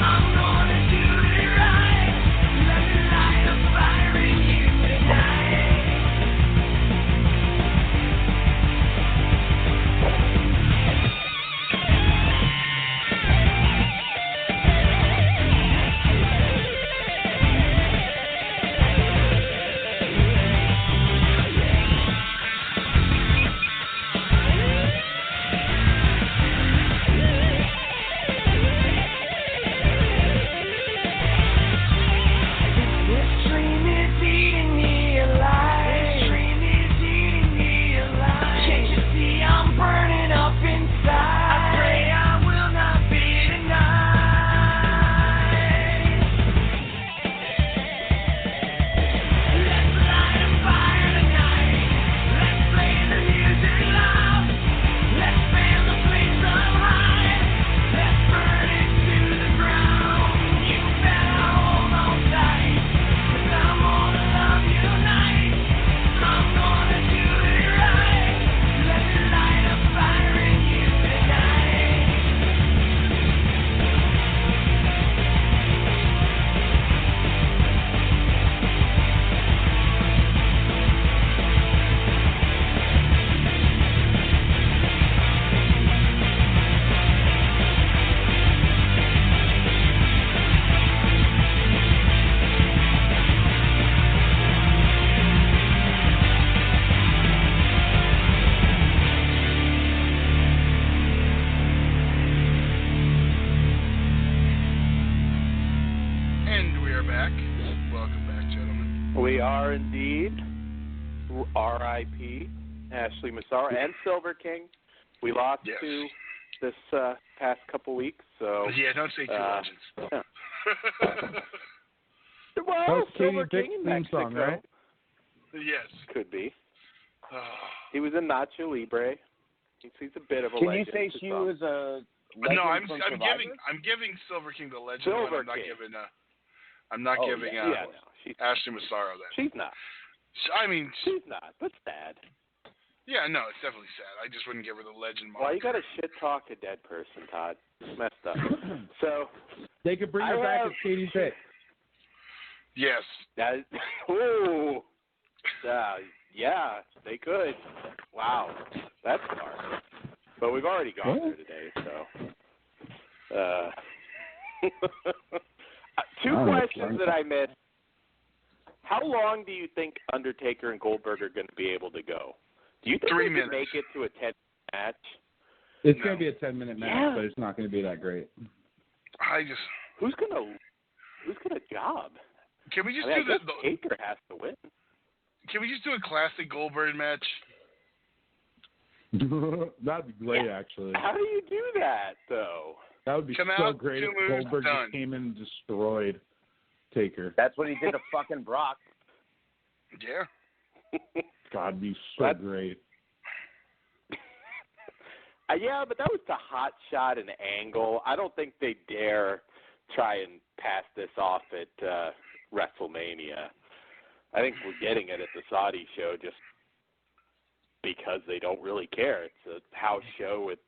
I'm gonna do it right. Let me light a fire in you tonight. This dream is eating me alive. This dream is eating me alive. Can't you see I'm burning up inside? I pray I will not be denied. Let's light a fire tonight. Let's play the music loud. Let's fan the flames up high. Let's burn it to the ground. You better hold on tight, 'cause I'm gonna love you tonight. I'm gonna do it right. Let me light a fire in you tonight. And we are back. Welcome back, gentlemen. We are indeed. R.I.P. Ashley Massaro and Silver King. We lost Yes. to this past couple weeks, so Yeah, don't say two legends. yeah. That Well, was Katie Silver Dick's King in theme Mexico song, right? Yes. could be. Oh. He was in Nacho Libre. He's a bit of a Can you legend. say to she some. was a No, legend I'm from I'm giving Silver King the legend Silver one. I'm not King. giving I'm not Oh, giving Yeah, no, she's Ashley Massaro that. she's not. I mean, She's not. That's sad. yeah, no, it's definitely sad. I just wouldn't give her the legend Why you moniker. gotta shit talk a dead person, Todd? It's messed up. So They could bring her I back have- as Katie Dick. Yes. that is, ooh, yeah, they could. Wow, that's smart. But we've already gone there today, so. Two Oh, questions that's that I missed. How long do you think Undertaker and Goldberg are going to be able to go? Do you think 3 they can minutes. make it to a 10 match? It's No. going to be a 10-minute match, Yeah. but it's not going to be that great. I just Who's gonna job? can we just I mean, do I guess Taker has to win. Can we just do a classic Goldberg match? That'd be great, actually. How do you do that though? That would be Come so out, great 2 if moves, Goldberg done. just came in and destroyed Taker. That's what he did to fucking Brock. Yeah. God, it'd be so great. Yeah, but that was the hot shot and angle. I don't think they dare try and pass this off at WrestleMania. I think we're getting it at the Saudi show just because they don't really care. It's a house show with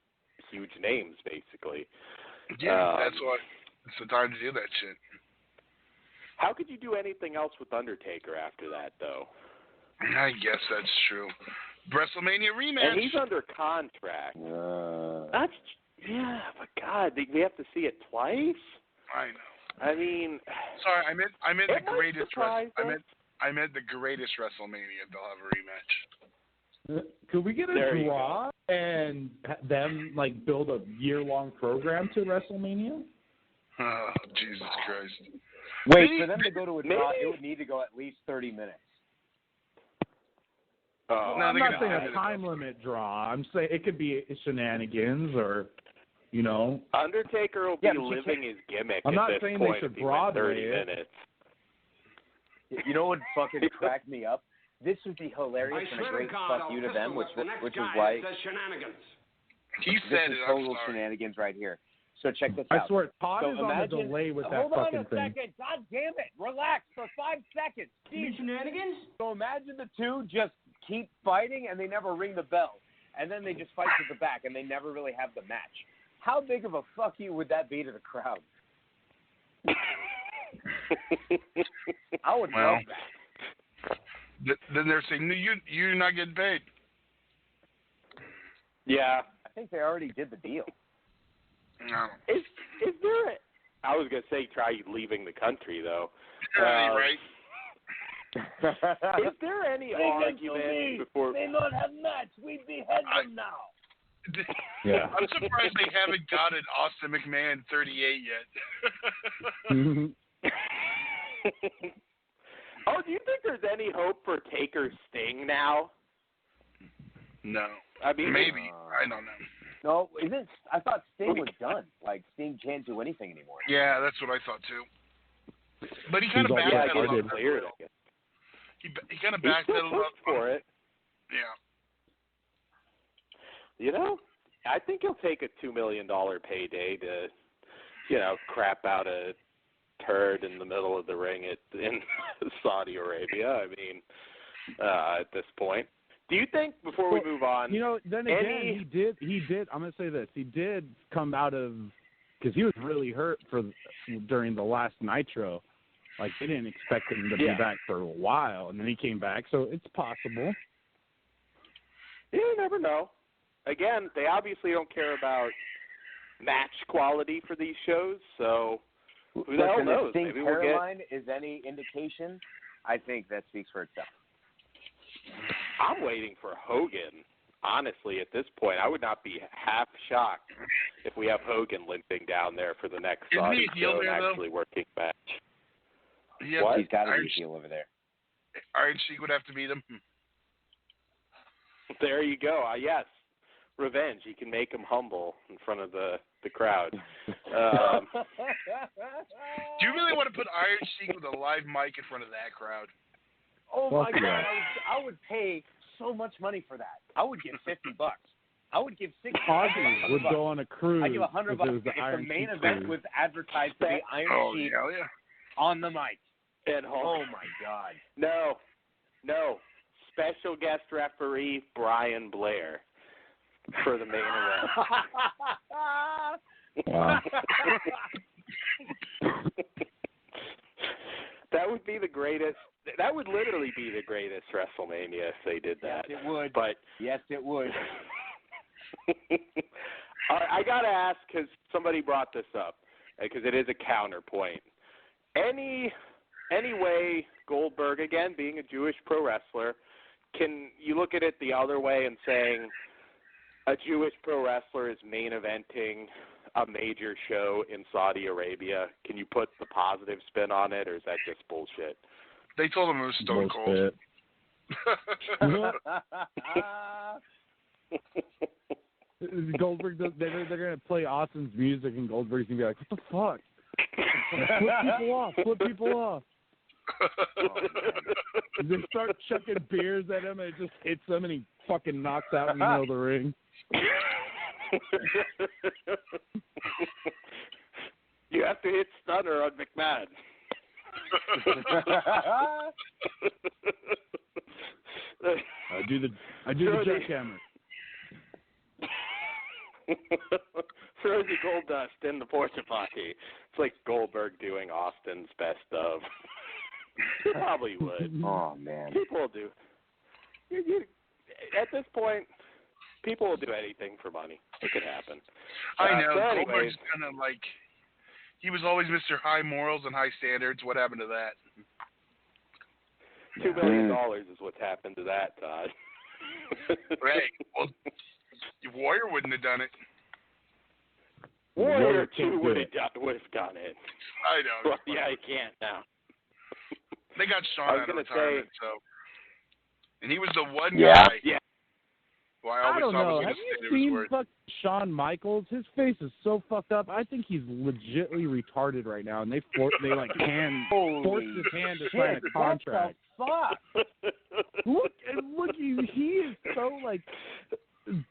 huge names, basically. Yeah, that's why it's the time to do that shit. How could you do anything else with Undertaker after that, though? I guess that's true. WrestleMania rematch. And he's under contract. That's but God, we have to see it twice. I know. I mean, sorry, I meant it the greatest. might surprise us. I meant the greatest WrestleMania. They'll have a rematch. Could we get a draw and them like build a year-long program to WrestleMania? Oh, Jesus Christ! Wait, for them to go to a draw, it would need to go at least 30 minutes. I'm not saying a time limit draw. I'm saying it could be shenanigans or, Undertaker will be living his gimmick. I'm not at this saying point they should if he went Broadway 30 it. minutes. You know what fucking cracked me up? This would be hilarious I and a swear to great God, fuck I'll you to pistol them, which whip the next is guy why that says shenanigans. He this said is it. I'm total sorry. shenanigans right here. So check this I out. swear, Todd So is on a imagine- delay with that Hold on fucking a thing. second. God damn it. Relax for 5 seconds. Steve. Shenanigans? So imagine the two just keep fighting and they never ring the bell. And then they just fight to the back and they never really have the match. How big of a fuck you would that be to the crowd? I would love that. Then they're saying, no, you're not getting paid. Yeah. I think they already did the deal. No. Is there I was going to say try leaving the country, though. Right. Is there any argument before... They not have match. We behead them now. Yeah. I'm surprised they haven't got an Austin McMahon 38 yet. Oh, do you think there's any hope for Taker Sting now? No. I mean, maybe. I don't know. No, I thought Sting was done. Like, Sting can't do anything anymore. Yeah, that's what I thought too. But he kind of He's all backed that cleared. up. cleared, I guess. He kind of He backed still that up. pushed for it. Yeah. I think he'll take a $2 million payday to, crap out a turd in the middle of the ring in Saudi Arabia. I mean, at this point. Do you think, before we move on... Then again, he did, I'm going to say this, he did come out of, because he was really hurt during the last Nitro. Like, they didn't expect him to be back for a while, and then he came back, so it's possible. You never know. Again, they obviously don't care about match quality for these shows, so who the hell knows? If Sting's Maybe we'll get... hairline is any indication, I think that speaks for itself. I'm waiting for Hogan. Honestly, at this point, I would not be half shocked if we have Hogan limping down there for the next Isn't Saudi he a heel show and there, though? actually working match. Yeah, What? He's got to be Iron a heel over there. Sheik would have to beat him. There you go. Yes. Revenge. He can make him humble in front of the crowd. Do you really want to put Iron Sheik with a live mic in front of that crowd? Oh my Fuck God! yeah. I would pay so much money for that. I would give $50. I would give $60. Ozzy would go on a cruise. I give $100 if it was the if the Iron main Sheik event cruise. was advertised to be Iron Sheik hell yeah. on the mic. And Oh my God! No. Special guest referee Brian Blair for the main event. Wow. That would be the greatest. That would literally be the greatest WrestleMania if they did that. Yes, it would. But Yes, it would. All right, I gotta ask because somebody brought this up because it is a counterpoint. Any way Goldberg, again being a Jewish pro wrestler, can you look at it the other way and saying a Jewish pro wrestler is main eventing a major show in Saudi Arabia? Can you put the positive spin on it, or is that just bullshit? They told him it was Stone Cold. Bullshit. Goldberg, they're going to play Austin's music, and Goldberg's going to be like, what the fuck? Flip people off. They start chucking beers at him, and it just hits him, and he fucking knocks out in the middle of the ring. You have to hit Stunner on McMahon. I do the jackhammer. Throws the gold dust in the porta potty. It's like Goldberg doing Austin's best of. He probably would. Oh, man. People will do. At this point, people will do anything for money. It could happen. I know. So anyways, Goldberg's kind of like, he was always Mr. High Morals and High Standards. What happened to that? $2 billion is what's happened to that, Todd. Right. Well, Warrior wouldn't have done it. Warrior 2 would have done it. I know. Well, yeah, he can't now. They got Shawn out of retirement, so. And he was the one Yeah. guy. Yeah. Who I I always don't thought know. was Have going to you stay to his seen word. fucking Shawn Michaels? His face is so fucked up. I think he's legitly retarded right now, and they forced his hand to sign a contract. What the fuck? Look, he is so like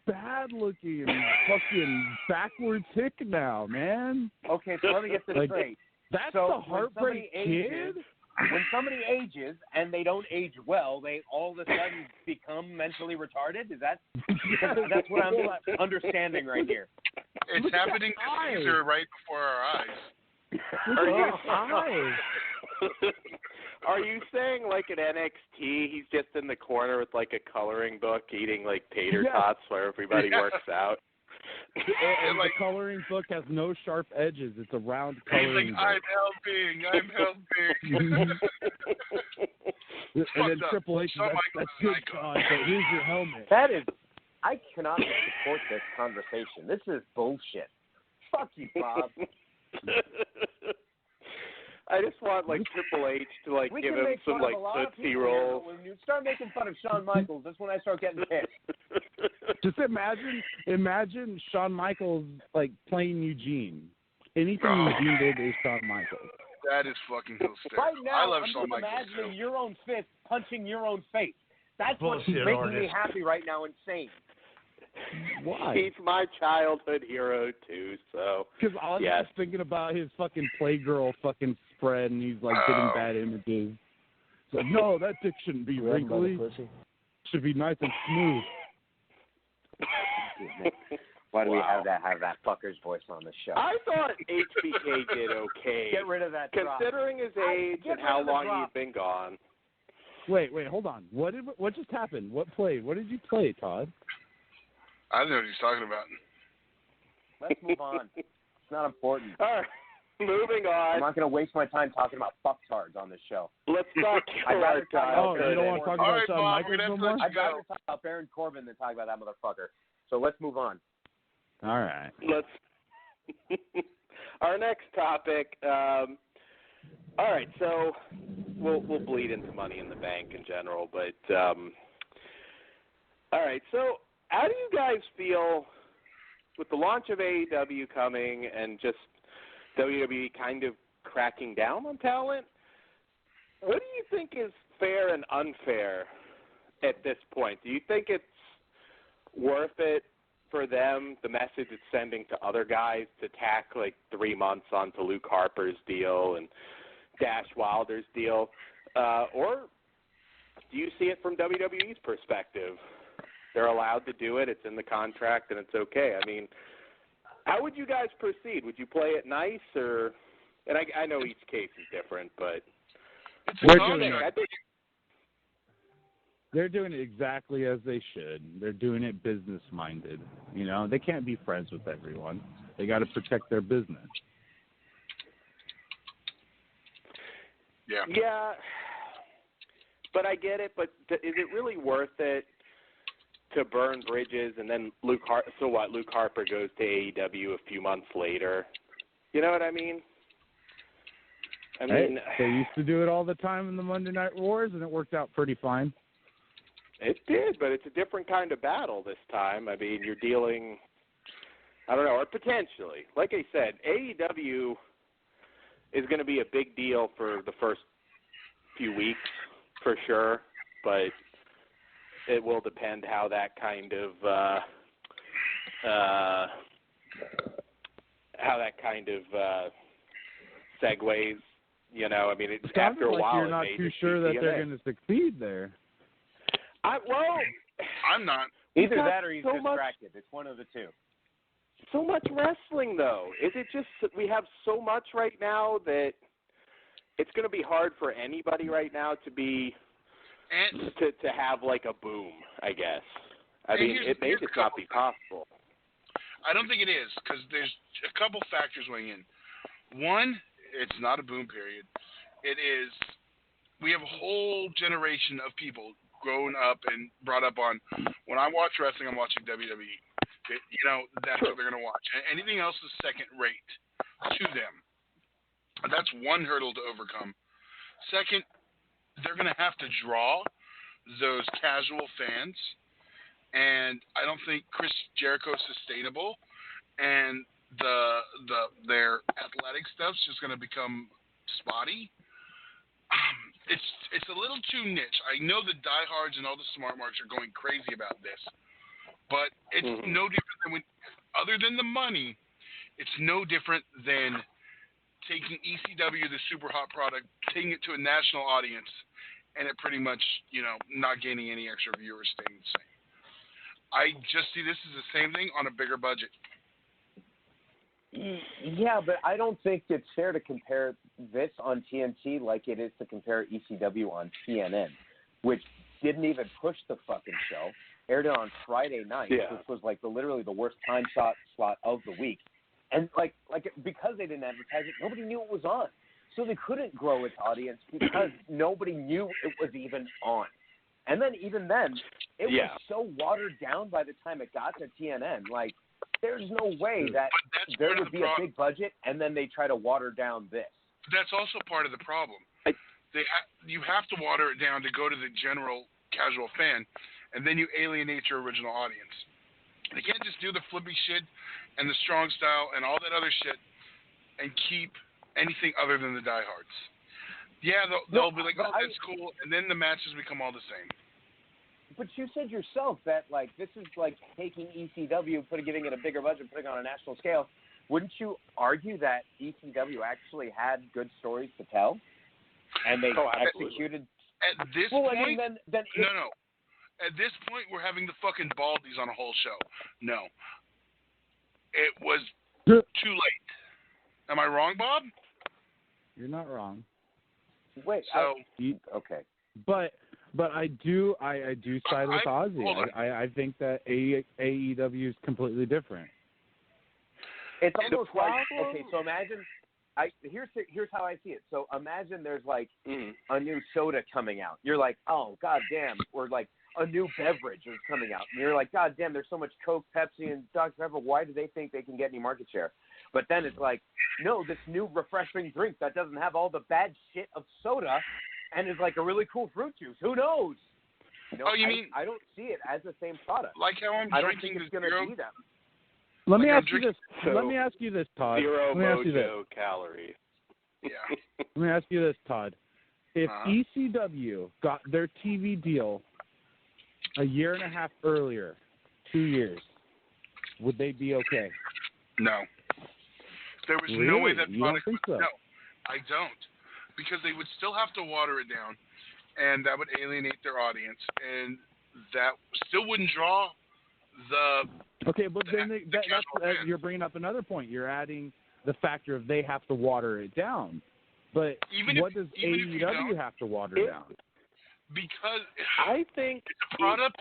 bad looking and fucking backwards hick now, man. Okay, so let me get this Like, straight. That's So the when Heartbreak somebody Kid. When somebody ages and they don't age well, they all of a sudden become mentally retarded? Is that that's what I'm understanding right here? It's Look at happening that to eye. Caesar right before our eyes. Are you saying like at NXT he's just in the corner with like a coloring book eating like tater tots where everybody works out? And the coloring book has no sharp edges. It's a round He's coloring like, book. I'm helping. And then fucked up. Triple H, Shawn that's Michaels good, is an Todd, but here's your helmet. That is, I cannot support this conversation. This is bullshit. Fuck you, Bob. I just want like Triple H to like We give can him make some fun like of a lot of Tootsie people here, Rolls. but when you start making fun of Shawn Michaels, that's when I start getting pissed. Just imagine Shawn Michaels like playing Eugene. Anything Eugene did is Shawn Michaels. That is fucking hysterical. Right now, I love I'm Shawn just Michaels imagining too. your own fist punching your own face. That's what's Bullshit making artist. me happy right now and sane. Why? He's my childhood hero too. So Because all I'm yes. just thinking about his fucking Playgirl fucking spread, and he's like getting bad images. It's like, no, that dick shouldn't be wrinkly. Should be nice and smooth. Why do we have that fucker's voice on the show? I thought HBK did okay. Get rid of that drop. Considering his age Get and rid how of the long drop. he'd been gone. Wait, hold on. What just happened? What played? What did you play, Todd? I don't know what he's talking about. Let's move on. It's not important. All right, moving I'm on. not going to waste my time talking about fucktards on this show. Let's talk I'd rather talk Oh, about you don't want to talk All about right, Shawn Bob, Michaels we're gonna no have to more? let I'd rather talk about Baron Corbin than talk about that motherfucker. So let's move on. All right. Let's. Our next topic. All right, so we'll bleed into Money in the Bank in general, but all right. So how do you guys feel with the launch of AEW coming and just WWE kind of cracking down on talent? What do you think is fair and unfair at this point? Do you think it's worth it for them, the message it's sending to other guys to tack like 3 months onto Luke Harper's deal and Dash Wilder's deal? Or do you see it from WWE's perspective? They're allowed to do it. It's in the contract, and it's okay. I mean, how would you guys proceed? Would you play it nice, or? And I know each case is different, but It's We're a doing contract. I think They're doing it exactly as they should. They're doing it business-minded. You know, they can't be friends with everyone. They got to protect their business. Yeah. Yeah, but I get it. But is it really worth it to burn bridges and then Luke Harper goes to AEW a few months later. You know what I mean? Hey, they used to do it all the time in the Monday Night Wars, and it worked out pretty fine. It did, but it's a different kind of battle this time. I mean, you're dealing I don't know, or potentially. Like I said, AEW is going to be a big deal for the first few weeks, for sure, but it will depend how that kind of segues. You know, I mean, It sounds after a like while, you're not too sure that they're going to succeed there. I'm not. Either got that or he's so much- distracted. It's one of the two. So much wrestling, though. Is it just we have so much right now that it's going to be hard for anybody right now to be to have like a boom? I guess. I mean, it may just not be possible. I don't think it is, because there's a couple factors weighing in. One, it's not a boom period. It is, we have a whole generation of people grown up and brought up on, when I watch wrestling, I'm watching WWE. You know, that's what they're going to watch. Anything else is second rate to them. That's one hurdle to overcome. Second, they're going to have to draw those casual fans. And I don't think Chris Jericho is sustainable, and their athletic stuff's just going to become spotty. It's a little too niche. I know the diehards and all the smart marks are going crazy about this, but it's no different than other than the money, it's no different than taking ECW, the super hot product, taking it to a national audience, and it pretty much, you know, not gaining any extra viewers, staying the same. I just see this as the same thing on a bigger budget. Yeah, but I don't think it's fair to compare this on TNT like it is to compare ECW on CNN, which didn't even push the fucking show. Aired it on Friday night, which was like literally the worst time slot of the week. And like because they didn't advertise it, nobody knew it was on. So they couldn't grow its audience because nobody knew it was even on. And then even then, it was so watered down by the time it got to TNN. Like, there's no way that there would be a big budget and then they try to water down this. That's also part of the problem. You have to water it down to go to the general casual fan, and then you alienate your original audience. They can't just do the flippy shit and the strong style and all that other shit and keep anything other than the diehards. Yeah, they'll be like, oh, that's cool, and then the matches become all the same. But you said yourself that, like, this is like taking ECW, giving it a bigger budget, putting it on a national scale. Wouldn't you argue that ECW actually had good stories to tell? And they executed... At this point... I mean, no. At this point, we're having the fucking Baldies on a whole show. No. It was too late. Am I wrong, Bob? You're not wrong. Wait. So, okay. But I do side with Ozzy. I think that AEW is completely different. It's almost like, okay, so imagine, here's how I see it. So imagine there's like a new soda coming out. You're like, oh, goddamn, or like a new beverage is coming out. And you're like, goddamn, there's so much Coke, Pepsi, and Dr. Pepper. Why do they think they can get any market share? But then it's like, no, this new refreshing drink that doesn't have all the bad shit of soda and is like a really cool fruit juice. Who knows? You know, I don't see it as the same product. Like how I'm I don't drinking think it's going to be that. Let me ask you this, Todd. Zero mojo calories. Yeah. Let me ask you this, Todd. If ECW got their TV deal a year and a half earlier, 2 years, would they be okay? No. There was really? No way that you product don't think so? No, I don't. Because they would still have to water it down, and that would alienate their audience, and that still wouldn't draw the... Okay, but then you're bringing up another point. You're adding the factor of they have to water it down. But what does AEW have to water down? Because I think it's a product.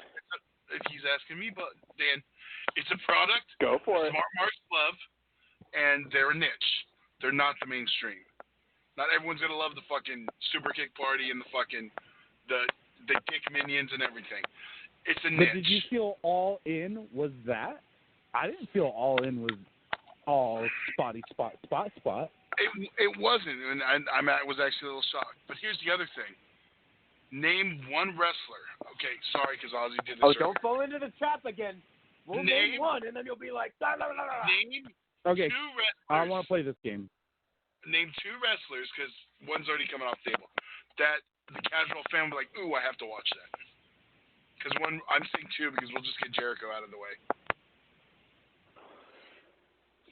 If he's asking me, but Dan, it's a product. Go for it. Smart marks love, and they're a niche. They're not the mainstream. Not everyone's gonna love the fucking super kick party and the fucking the dick minions and everything. It's a niche. But did you feel All In was that? I didn't feel All In was all spotty spot. It wasn't, and I was actually a little shocked. But here's the other thing. Name one wrestler. Okay, sorry, because Ozzy did this. Don't fall into the trap again. We'll name one, and then you'll be like, blah, blah, blah, blah. Name Okay, two wrestlers. I want to play this game. Name two wrestlers, because one's already coming off the table, that the casual fan will be like, ooh, I have to watch that. Because one, I'm saying two because we'll just get Jericho out of the way.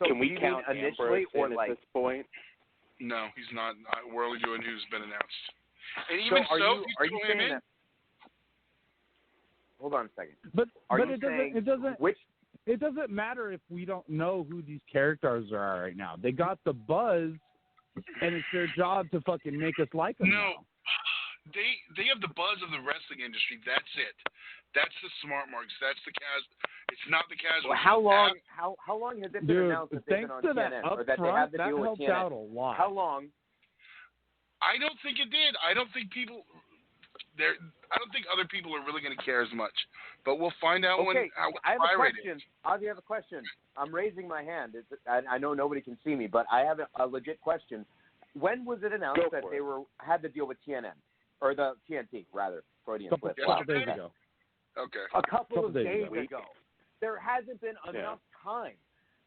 So Can do we you count mean initially Ambrose or in like? at this point? No, he's not. We're only doing who's been announced. And So even are so, you he's saying in. that? Hold on a second. But Are but you it doesn't saying it doesn't which? it doesn't matter if we don't know who these characters are right now. They got the buzz, and it's their job to fucking make us like them. No. Now. They have the buzz of the wrestling industry. That's it. That's the smart marks. That's the It's not the casual. Well, how long has it been Dude, announced that they've thanks been on to that TNN up or that they front, have the that deal with helped TNN? out a lot. How long? I don't think it did. I don't think people. I don't think other people are really going to care as much. But we'll find out when. I have a question. Ozzy, I have a question. I'm raising my hand. I know nobody can see me, but I have a legit question. When was it announced that they had the deal with TNN or the TNT rather? Freudian slip. Couple days ago. Okay. A couple of days days ago. There hasn't been enough time.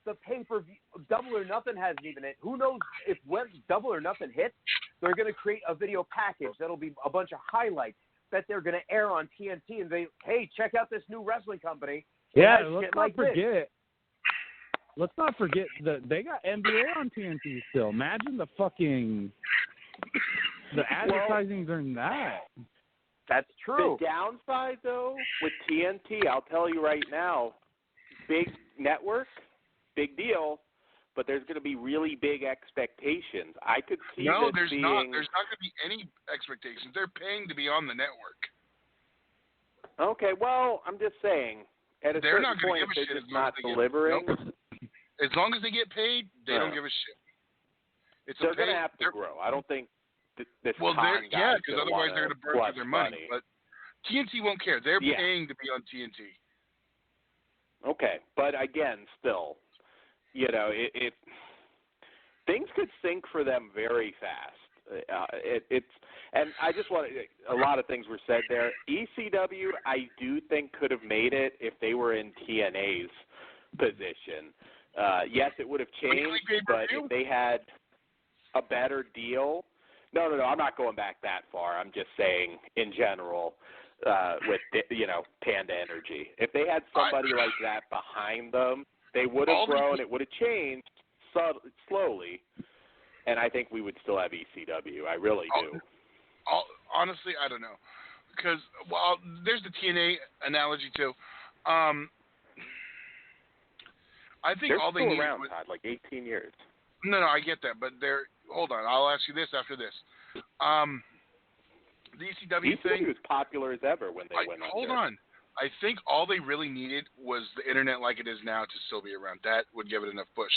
The pay-per-view, Double or Nothing hasn't even hit. Who knows if when Double or Nothing hits, they're going to create a video package that'll be a bunch of highlights that they're going to air on TNT and they, hey, check out this new wrestling company. Yeah, let's not forget. Let's not forget that they got NBA on TNT still. Imagine the advertising during that. That's true. The downside, though, with TNT, I'll tell you right now, big network, big deal, but there's going to be really big expectations. I could see No, this there's being... not. There's not going to be any expectations. They're paying to be on the network. Okay, well, I'm just saying, at a They're certain not going point, to give if a they're shit just not delivering... As long as they get paid, they don't give a shit. They're going to have to grow. I don't think this because otherwise they're going to burn through their money. But TNT won't care. They're paying to be on TNT. Okay, but again, still, it things could sink for them very fast. And I just want a lot of things were said there. ECW, I do think could have made it if they were in TNA's position. Yes, it would have changed, but if they had a better deal. No, I'm not going back that far. I'm just saying in general with, Panda Energy. If they had somebody like that behind them, they would have grown. It would have changed slowly, and I think we would still have ECW. I really do. Honestly, I don't know. Because, there's the TNA analogy, too. I think they're all they still need around, Todd, like 18 years. No, I get that, but hold on. I'll ask you this after this. The ECW thing was popular as ever when they went on. Hold on. I think all they really needed was the internet like it is now to still be around. That would give it enough push.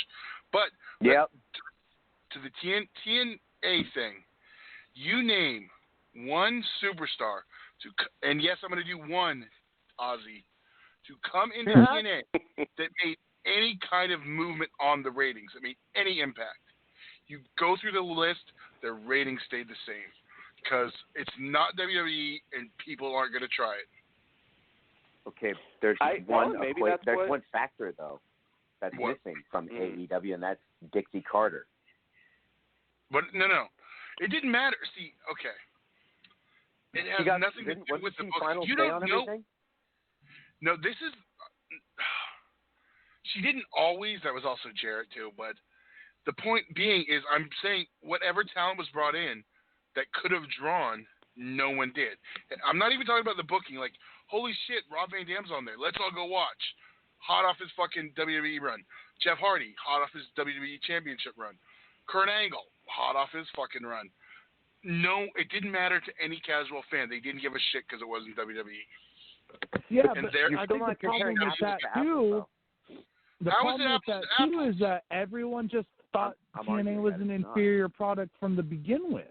But to the TNA thing, you name one superstar and yes, I'm going to do one, Ozzy, to come into TNA that made any kind of movement on the ratings. I mean, any impact. You go through the list, their ratings stayed the same because it's not WWE and people aren't going to try it. Okay, there's one factor though that's missing from AEW, and that's Dixie Carter. But no, it didn't matter. See, okay, it has nothing to do with the book. You don't know. Everything? No, this is. She didn't always. That was also Jarrett too. But the point being is, I'm saying whatever talent was brought in that could have drawn, no one did. And I'm not even talking about the booking. Like, holy shit, Rob Van Dam's on there. Let's all go watch. Hot off his fucking WWE run. Jeff Hardy, hot off his WWE Championship run. Kurt Angle, hot off his fucking run. No, it didn't matter to any casual fan. They didn't give a shit because it wasn't WWE. Yeah, and but I think the problem with that too. The problem with that too is that everyone just thought TNA was an inferior product from the begin with.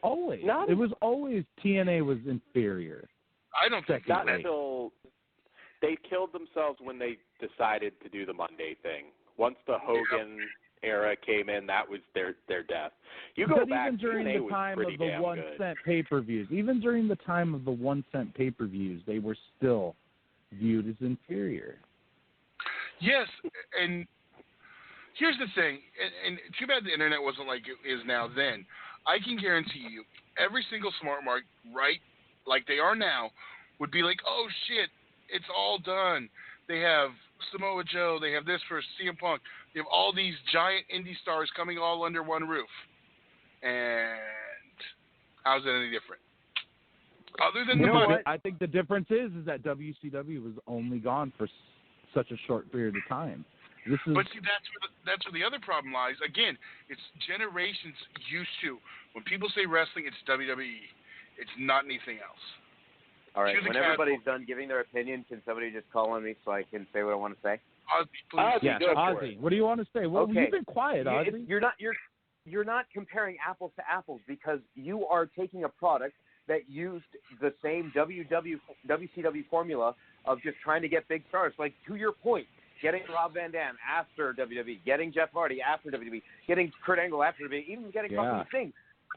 Always. It was always TNA was inferior. I don't think not until they killed themselves when they decided to do the Monday thing. Once the Hogan era came in, that was their death. You go back, even during TNA the time of the 1 cent pay-per-views, even during the time of the 1 cent pay-per-views, they were still viewed as inferior. Yes, and here's the thing, and too bad the internet wasn't like it is now then. I can guarantee you, every single smart mark, right, like they are now, would be like, oh shit, it's all done. They have Samoa Joe, they have this for CM Punk, they have all these giant indie stars coming all under one roof. And how's that any different? Other than You the know money. what? I think the difference is that WCW was only gone for such a short period of time. This is But see, that's where the other problem lies. Again, it's generations used to. When people say wrestling, it's WWE. It's not anything else. All right, Choose a when everybody's done giving their opinion, can somebody just call on me so I can say what I want to say? Ozzy, please. yes, go for Ozzy. it. What do you want to say? Well, Okay. you've been quiet, Ozzy. You're not comparing apples to apples because you are taking a product that used the same WCW formula of just trying to get big stars. Like, to your point, getting Rob Van Dam after WWE, getting Jeff Hardy after WWE, getting Kurt Angle after WWE, even getting Bucky Singh.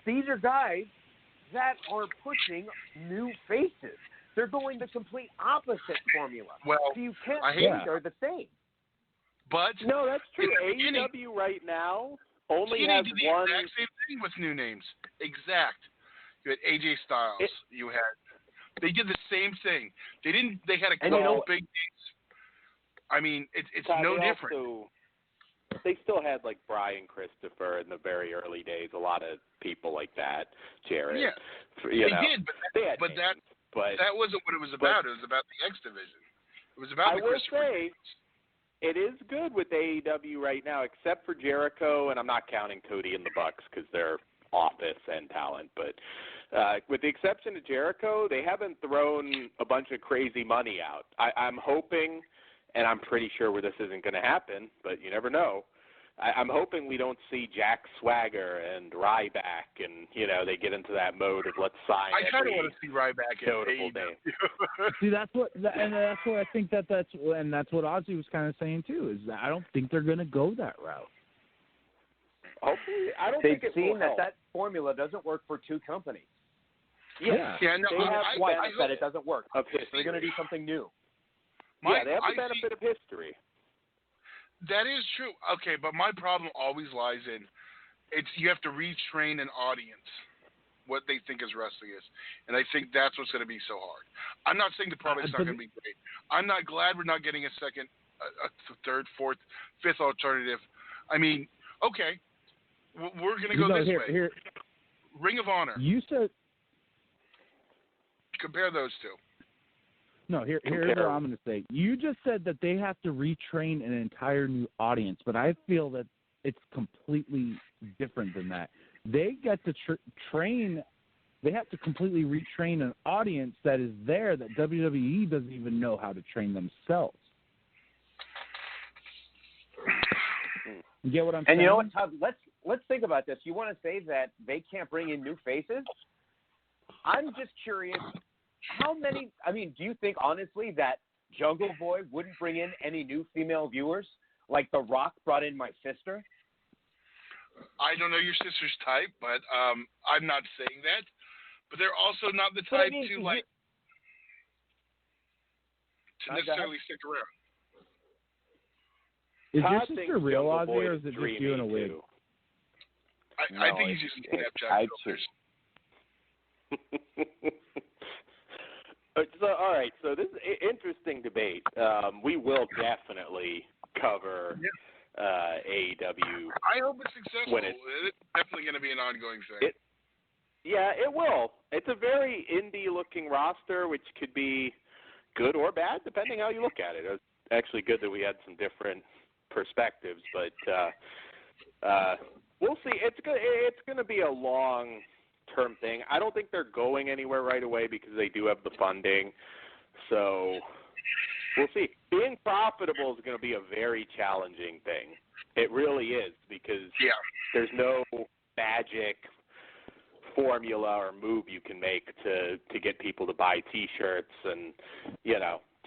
These are guys that are pushing new faces. They're going the complete opposite formula. Well, so you can't I say hate they're the same. But No, that's true. in the beginning, AEW right now only TNA has did the one. exact same thing with new names. Exact. You had AJ Styles. They did the same thing. They had a couple big names. I mean, it's no different. They still had like Brian Christopher in the very early days. A lot of people like that. Jared. Yeah, they did, but that wasn't what it was about. It was about the X division. It was about I the will Christopher say, names. it is good with AEW right now, except for Jericho, and I'm not counting Cody and the Bucks because they're office and talent. But with the exception of Jericho, they haven't thrown a bunch of crazy money out. I'm hoping, and I'm pretty sure where this isn't going to happen, but you never know. I'm hoping we don't see Jack Swagger and Ryback, and they get into that mode of let's sign. I kind of want to see Ryback in notable AEW. name. See, that's what I think that's what Ozzy was kind of saying too. Is that I don't think they're going to go that route. Hopefully, I don't They've think it seen will that help. that formula doesn't work for two companies. Yeah, no, they have Twice I that it doesn't work. of So they're going to do something new. they have the benefit of history. That is true. Okay, but my problem always lies in you have to retrain an audience what they think is wrestling is. And I think that's what's going to be so hard. I'm not saying the product's not going to be great. I'm not glad we're not getting a second, a third, fourth, fifth alternative. I mean, okay, we're going to go this way. Here, Ring of Honor. you said Compare those two. no. Here's what I'm going to say. You just said that they have to retrain an entire new audience, but I feel that it's completely different than that. They get to train. They have to completely retrain an audience that is there that WWE doesn't even know how to train themselves. You get what I'm saying? And you know what, Todd? Let's think about this. You want to say that they can't bring in new faces? I'm just curious, how many – I mean, do you think, honestly, that Jungle Boy wouldn't bring in any new female viewers like The Rock brought in my sister? I don't know your sister's type, but I'm not saying that. But they're also not the type to necessarily stick around. Is Todd your thinks sister real, Jungle Ozzy, Boy or is it just you in a wig? too. I think he's using Snapchat filters. So, all right. So this is an interesting debate. We will definitely cover AEW. I hope it's successful. It's definitely going to be an ongoing thing. Yeah, it will. It's a very indie-looking roster, which could be good or bad, depending how you look at it. It was actually good that we had some different perspectives, but we'll see. It's going to be a long-term thing. I don't think they're going anywhere right away because they do have the funding. So we'll see. Being profitable is going to be a very challenging thing. It really is because there's no magic formula or move you can make to get people to buy T-shirts, and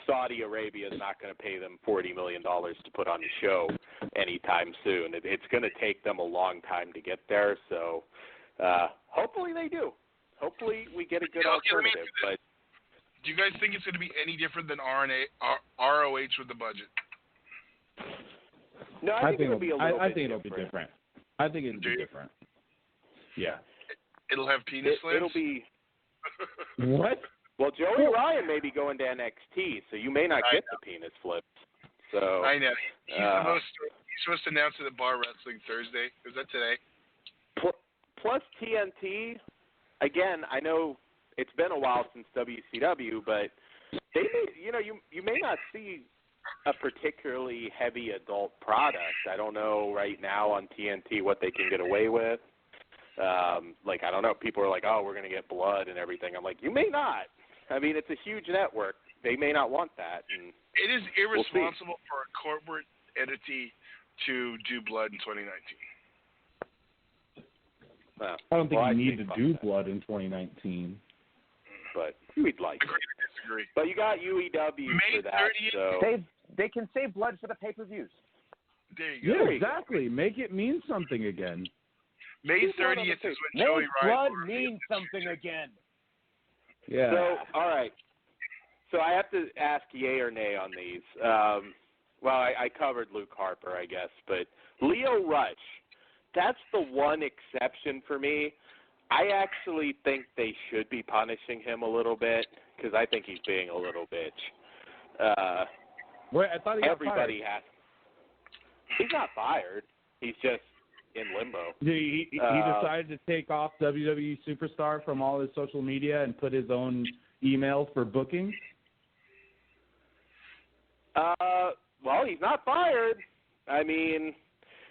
Saudi Arabia is not going to pay them $40 million to put on a show anytime soon. It's going to take them a long time to get there, so hopefully they do. Hopefully we get a good alternative. But Do you guys think it's going to be any different than ROH with the budget? No, I think it'll be a little bit it'll be different. I think it'll be different. Yeah. It'll have penis slams? It'll be... What? Well, Joey Ryan may be going to NXT, so you may not get the penis flips. So I know. He's supposed to announce it at Bar Wrestling Thursday. Is that today? Plus TNT, again, I know it's been a while since WCW, but they may, you may not see a particularly heavy adult product. I don't know right now on TNT what they can get away with. I don't know. People are like, oh, we're going to get blood and everything. I'm like, you may not. I mean, it's a huge network. They may not want that. And it is irresponsible for a corporate entity to do blood in 2019. I don't think you need to do blood in 2019. But we'd like Agree to disagree. But you got UEW May for that. 30th. So. They can save blood for the pay-per-views. There you go. Yeah, exactly. Make it mean something again. May 30th is when Joey Make Ryan blood mean something again. Yeah. So, all right. So I have to ask yay or nay on these. I covered Luke Harper, I guess, but Leo Rush, that's the one exception for me. I actually think they should be punishing him a little bit because I think he's being a little bitch. Wait, I thought he got everybody fired. He's not fired. He's just in limbo. He decided to take off WWE Superstar from all his social media and put his own emails for booking. Well, he's not fired. I mean,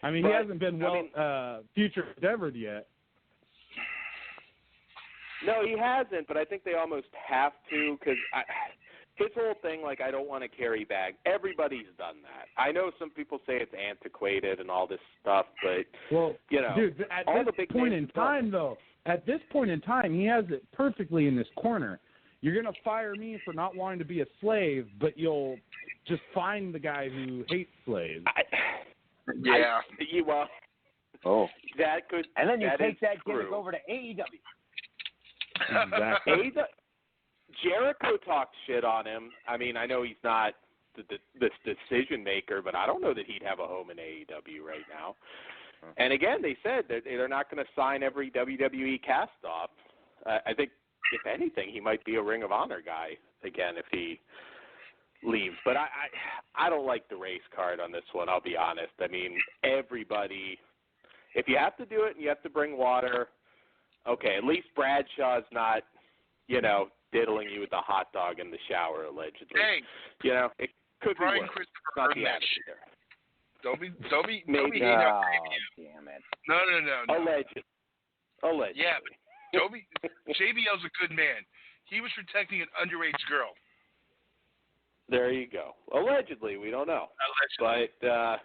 he hasn't been future endeavored yet. No, he hasn't, but I think they almost have to because his whole thing, I don't want to carry bag. Everybody's done that. I know some people say it's antiquated and all this stuff, but, dude, at this point in time, he has it perfectly in this corner. You're going to fire me for not wanting to be a slave, but you'll just find the guy who hates slaves. That could. And then you that take that true. gimmick over to AEW. Exactly. Jericho talked shit on him. I mean, I know he's not this decision maker, but I don't know that he'd have a home in AEW right now. And again, they said that they're not going to sign every WWE cast-off. I think, if anything, he might be a Ring of Honor guy again if he leaves. But I don't like the race card on this one, I'll be honest. I mean, everybody, if you have to do it and you have to bring water, okay, at least Bradshaw's not, diddling you with a hot dog in the shower, allegedly. Hey, it could Brian be worse. Christopher Not earned the that attitude shit. there. Don't be Maybe. Damn it. No. Allegedly. Yeah, JBL's a good man. He was protecting an underage girl. There you go. Allegedly, we don't know. Allegedly. But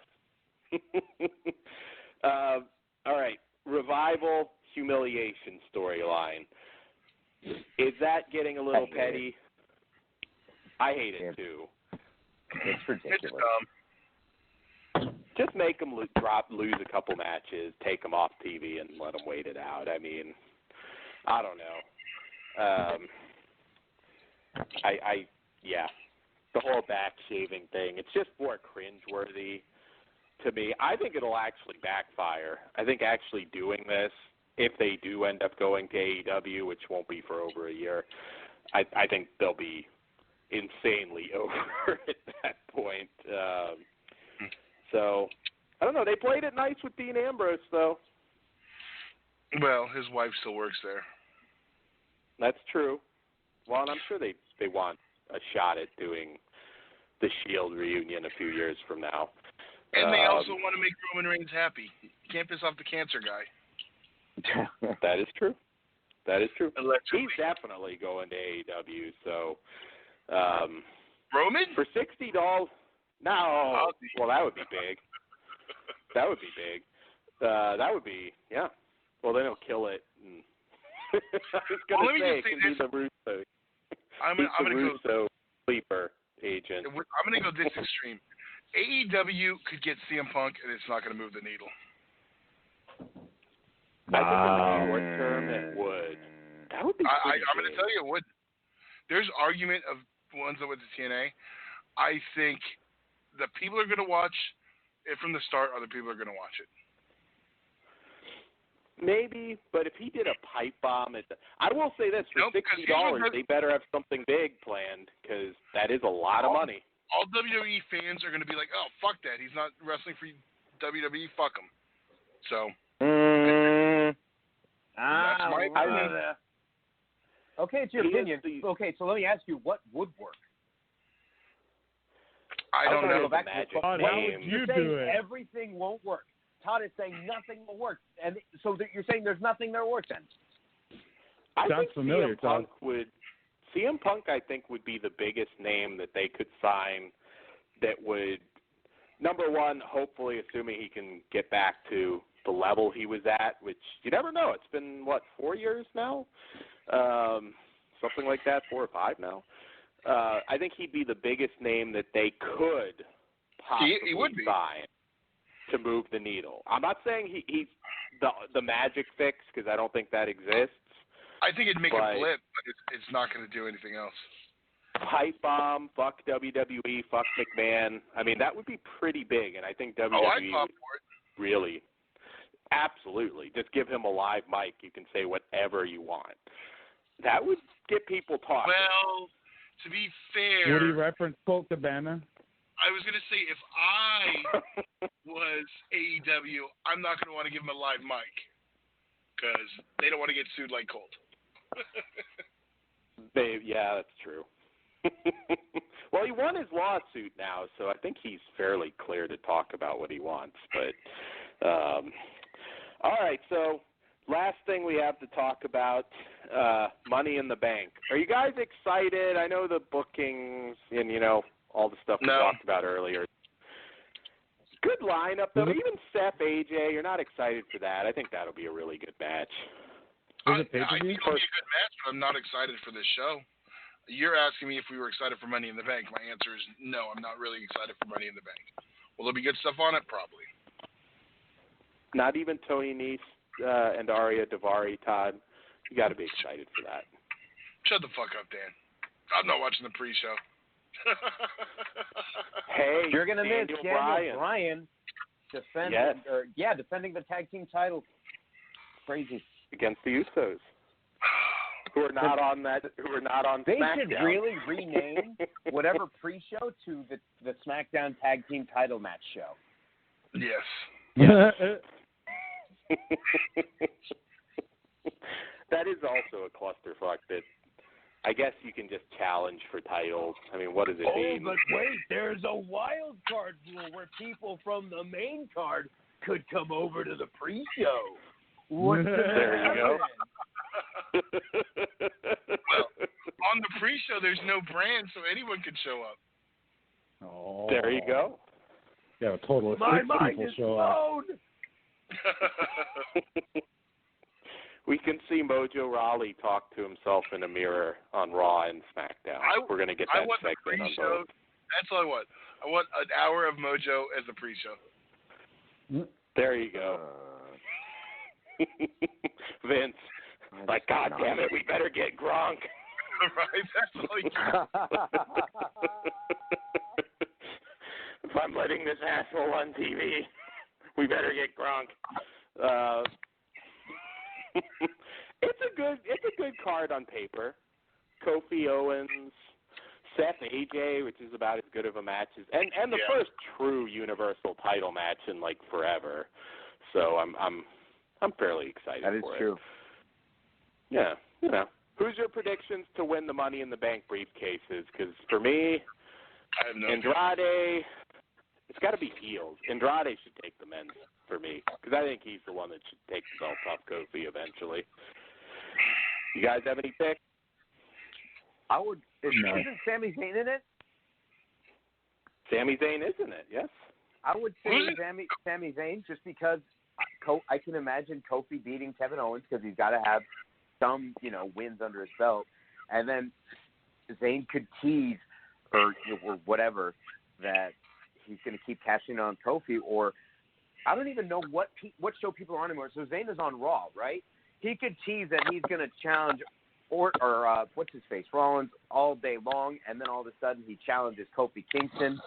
all right, Revival humiliation storyline. Is that getting a little petty? I hate it too. It's ridiculous. It's dumb. Just make them lose a couple matches, take them off TV, and let them wait it out. I mean, I don't know. The whole back shaving thing, it's just more cringeworthy to me. I think it'll actually backfire. I think actually doing this, if they do end up going to AEW, which won't be for over a year, I think they'll be insanely over at that point. So, I don't know. They played it nice with Dean Ambrose, though. Well, his wife still works there. That's true. Well, and I'm sure they want a shot at doing the Shield reunion a few years from now. And they also want to make Roman Reigns happy. You can't piss off the cancer guy. That is true. Allegedly. He's definitely going to AEW. So, Roman? for $60? No. Well, that would be big. That would be, yeah. Well, then he'll kill it. And I was going to say, it can be the Russo. I'm going to go Russo sleeper agent. I'm going to go this extreme. AEW could get CM Punk, and it's not going to move the needle. I think in the short term it would. That would be I'm going to tell you it would. there's argument of ones that went to TNA. I think the people are going to watch it from the start. Other people are going to watch it. Maybe, but if he did a pipe bomb, I will say this: for Nope, 'cause $60, here's what they better have something big planned because that is a lot of money. All WWE fans are going to be like, "Oh, fuck that! He's not wrestling for WWE. Fuck him." So that's my opinion. Okay, it's your He is opinion. the- Okay, so let me ask you, what would work? I don't gonna know. go back to Magic the Todd, name. how would you You're do saying it? everything won't work. Todd is saying nothing will work, and so you're saying there's nothing that works then. I Sounds think familiar, CM Punk, I think, would be the biggest name that they could sign that would, number one, hopefully, assuming he can get back to the level he was at, which you never know. It's been, 4 years now? Something like that, 4 or 5 now. I think he'd be the biggest name that they could possibly He would be. sign to move the needle. I'm not saying he's the magic fix because I don't think that exists. I think it'd make But- a blip, but it's not going to do anything else. Pipe bomb, fuck WWE, fuck McMahon. I mean, that would be pretty big, and I think WWE Oh, I'd pop for it. really, absolutely, just give him a live mic. You can say whatever you want. That would get people talking. Well, to be fair, Would he reference Colt Cabana? I was going to say if I was AEW, I'm not going to want to give him a live mic because they don't want to get sued like Colt. Yeah, that's true. Well, he won his lawsuit now, so I think he's fairly clear to talk about what he wants. But all right, so last thing we have to talk about, Money in the Bank. Are you guys excited? I know the bookings and, all the stuff we No. talked about earlier. Good lineup, though. Even Seth, AJ, you're not excited for that. I think that'll be a really good match. Is it I pay-per-view? think it'll be a good match, but I'm not excited for this show. You're asking me if we were excited for Money in the Bank. My answer is no, I'm not really excited for Money in the Bank. Will there be good stuff on it? Probably. Not even Tony Nese and Arya Daivari, Todd. You got to be excited for that. Shut the fuck up, Dan. I'm not watching the pre-show. Hey, You're gonna miss Daniel Bryan defending, Yes. defending the tag team title. Crazy. Against the Usos, who are not on They SmackDown. should really rename whatever pre-show to the SmackDown Tag Team Title Match show. Yes. That is also a clusterfuck that I guess you can just challenge for titles. I mean, what does it mean? but wait, there's a wild card rule where people from the main card could come over to the pre-show. What's the There you go. Well, on the pre-show, there's no brand, so anyone could show up. Oh. There you go. Yeah, a total of My 6 mind people is show up. blown. We can see Mojo Rawley talk to himself in a mirror on Raw and SmackDown. We're going to get I that want the segment on pre-show. both. That's all I want. I want an hour of Mojo as the pre-show. There you go. Vince, like, God damn it, we better get Gronk. Right? That's all you got. If I'm letting this asshole on TV, we better get Gronk. It's a good card on paper. Kofi Owens, Seth, AJ, which is about as good of a match as, and the first true Universal title match in like forever. So I'm fairly excited. That is for true. It. Yeah, Who's your predictions to win the Money in the Bank briefcases? Because for me, I have no Andrade, it's got to be heels. Andrade should take the men's for me because I think he's the one that should take the belt off Kofi eventually. You guys have any picks? I would. Isn't Sami Zayn in it? Sami Zayn is in it, yes. I would say Who's it? Sami Zayn just because I can imagine Kofi beating Kevin Owens because he's got to have some, wins under his belt. And then Zayn could tease or whatever that he's going to keep cashing on Kofi, or I don't even know what show people are on anymore. So Zayn is on Raw, right? He could tease that he's going to challenge what's his face, Rollins, all day long, and then all of a sudden he challenges Kofi Kingston,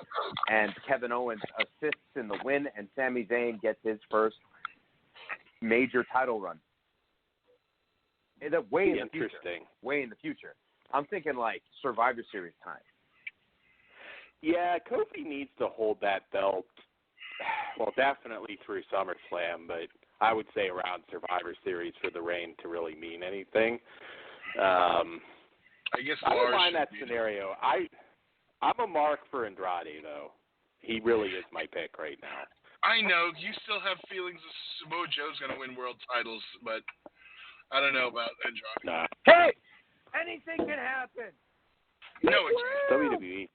and Kevin Owens assists in the win, and Sami Zayn gets his first major title run. Way in the future. Way in the future. I'm thinking like Survivor Series time. Yeah, Kofi needs to hold that belt. Well, definitely through SummerSlam, but I would say around Survivor Series for the reign to really mean anything. I guess I don't Lars mind that should be scenario. I'm a mark for Andrade, though. He really is my pick right now. I know you still have feelings that Samoa Joe's going to win world titles, but I don't know about Andrade. Nah. Hey, anything can happen. No, it's WWE.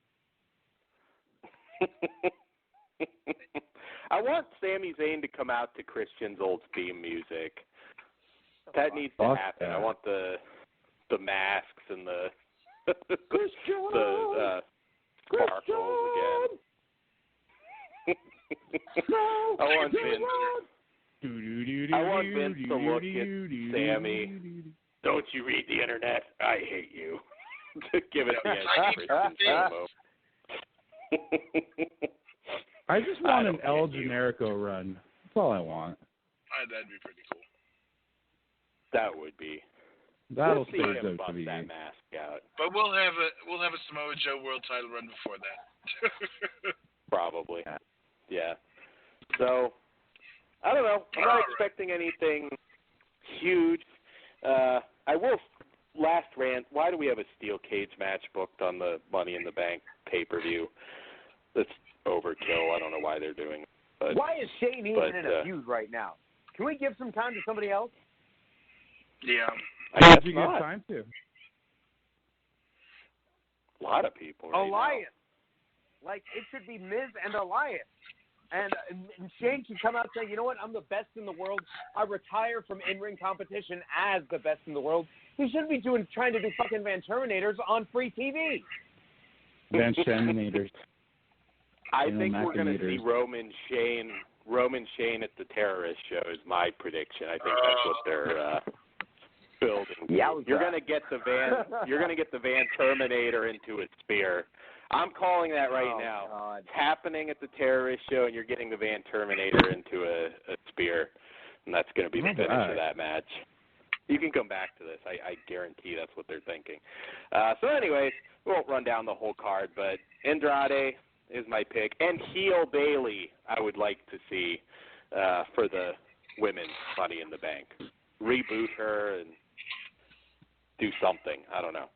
I want Sami Zayn to come out to Christian's old theme music. That needs to happen. I want the masks and the sparkles again. I want Vince to look at Sammy. Don't you read the internet? I hate you. Give it the edge to I just want an El Generico run. That's all I want. that'd be pretty cool. That would be. That'll see save him bust WWE. that mask out. But we'll have a Samoa Joe world title run before that. Probably. Yeah. So, I don't know. I'm not expecting anything huge. I will, last rant, why do we have a steel cage match booked on the Money in the Bank pay-per-view? That's overkill. I don't know why they're doing it. But, why is Shane even in a feud right now? Can we give some time to somebody else? Yeah. I guess you not. get time to. A lot of people right Elias. Like, it should be Miz and Elias. And Shane should come out saying, you know what, I'm the best in the world. I retire from in-ring competition as the best in the world. He shouldn't be trying to do fucking Van Terminators on free TV. Van Terminators. I think we're going to see Roman Shane at the terrorist show is my prediction. I think that's what they're building. Yeah, you're going to get the Van Terminator into a spear. I'm calling that right now. God. It's happening at the terrorist show, and you're getting the Van Terminator into a spear, and that's going to be the finish of that match. You can come back to this. I guarantee that's what they're thinking. So anyways, we won't run down the whole card, but Andrade is my pick. And heel Bayley I would like to see for the women's Money in the Bank. Reboot her and do something. I don't know.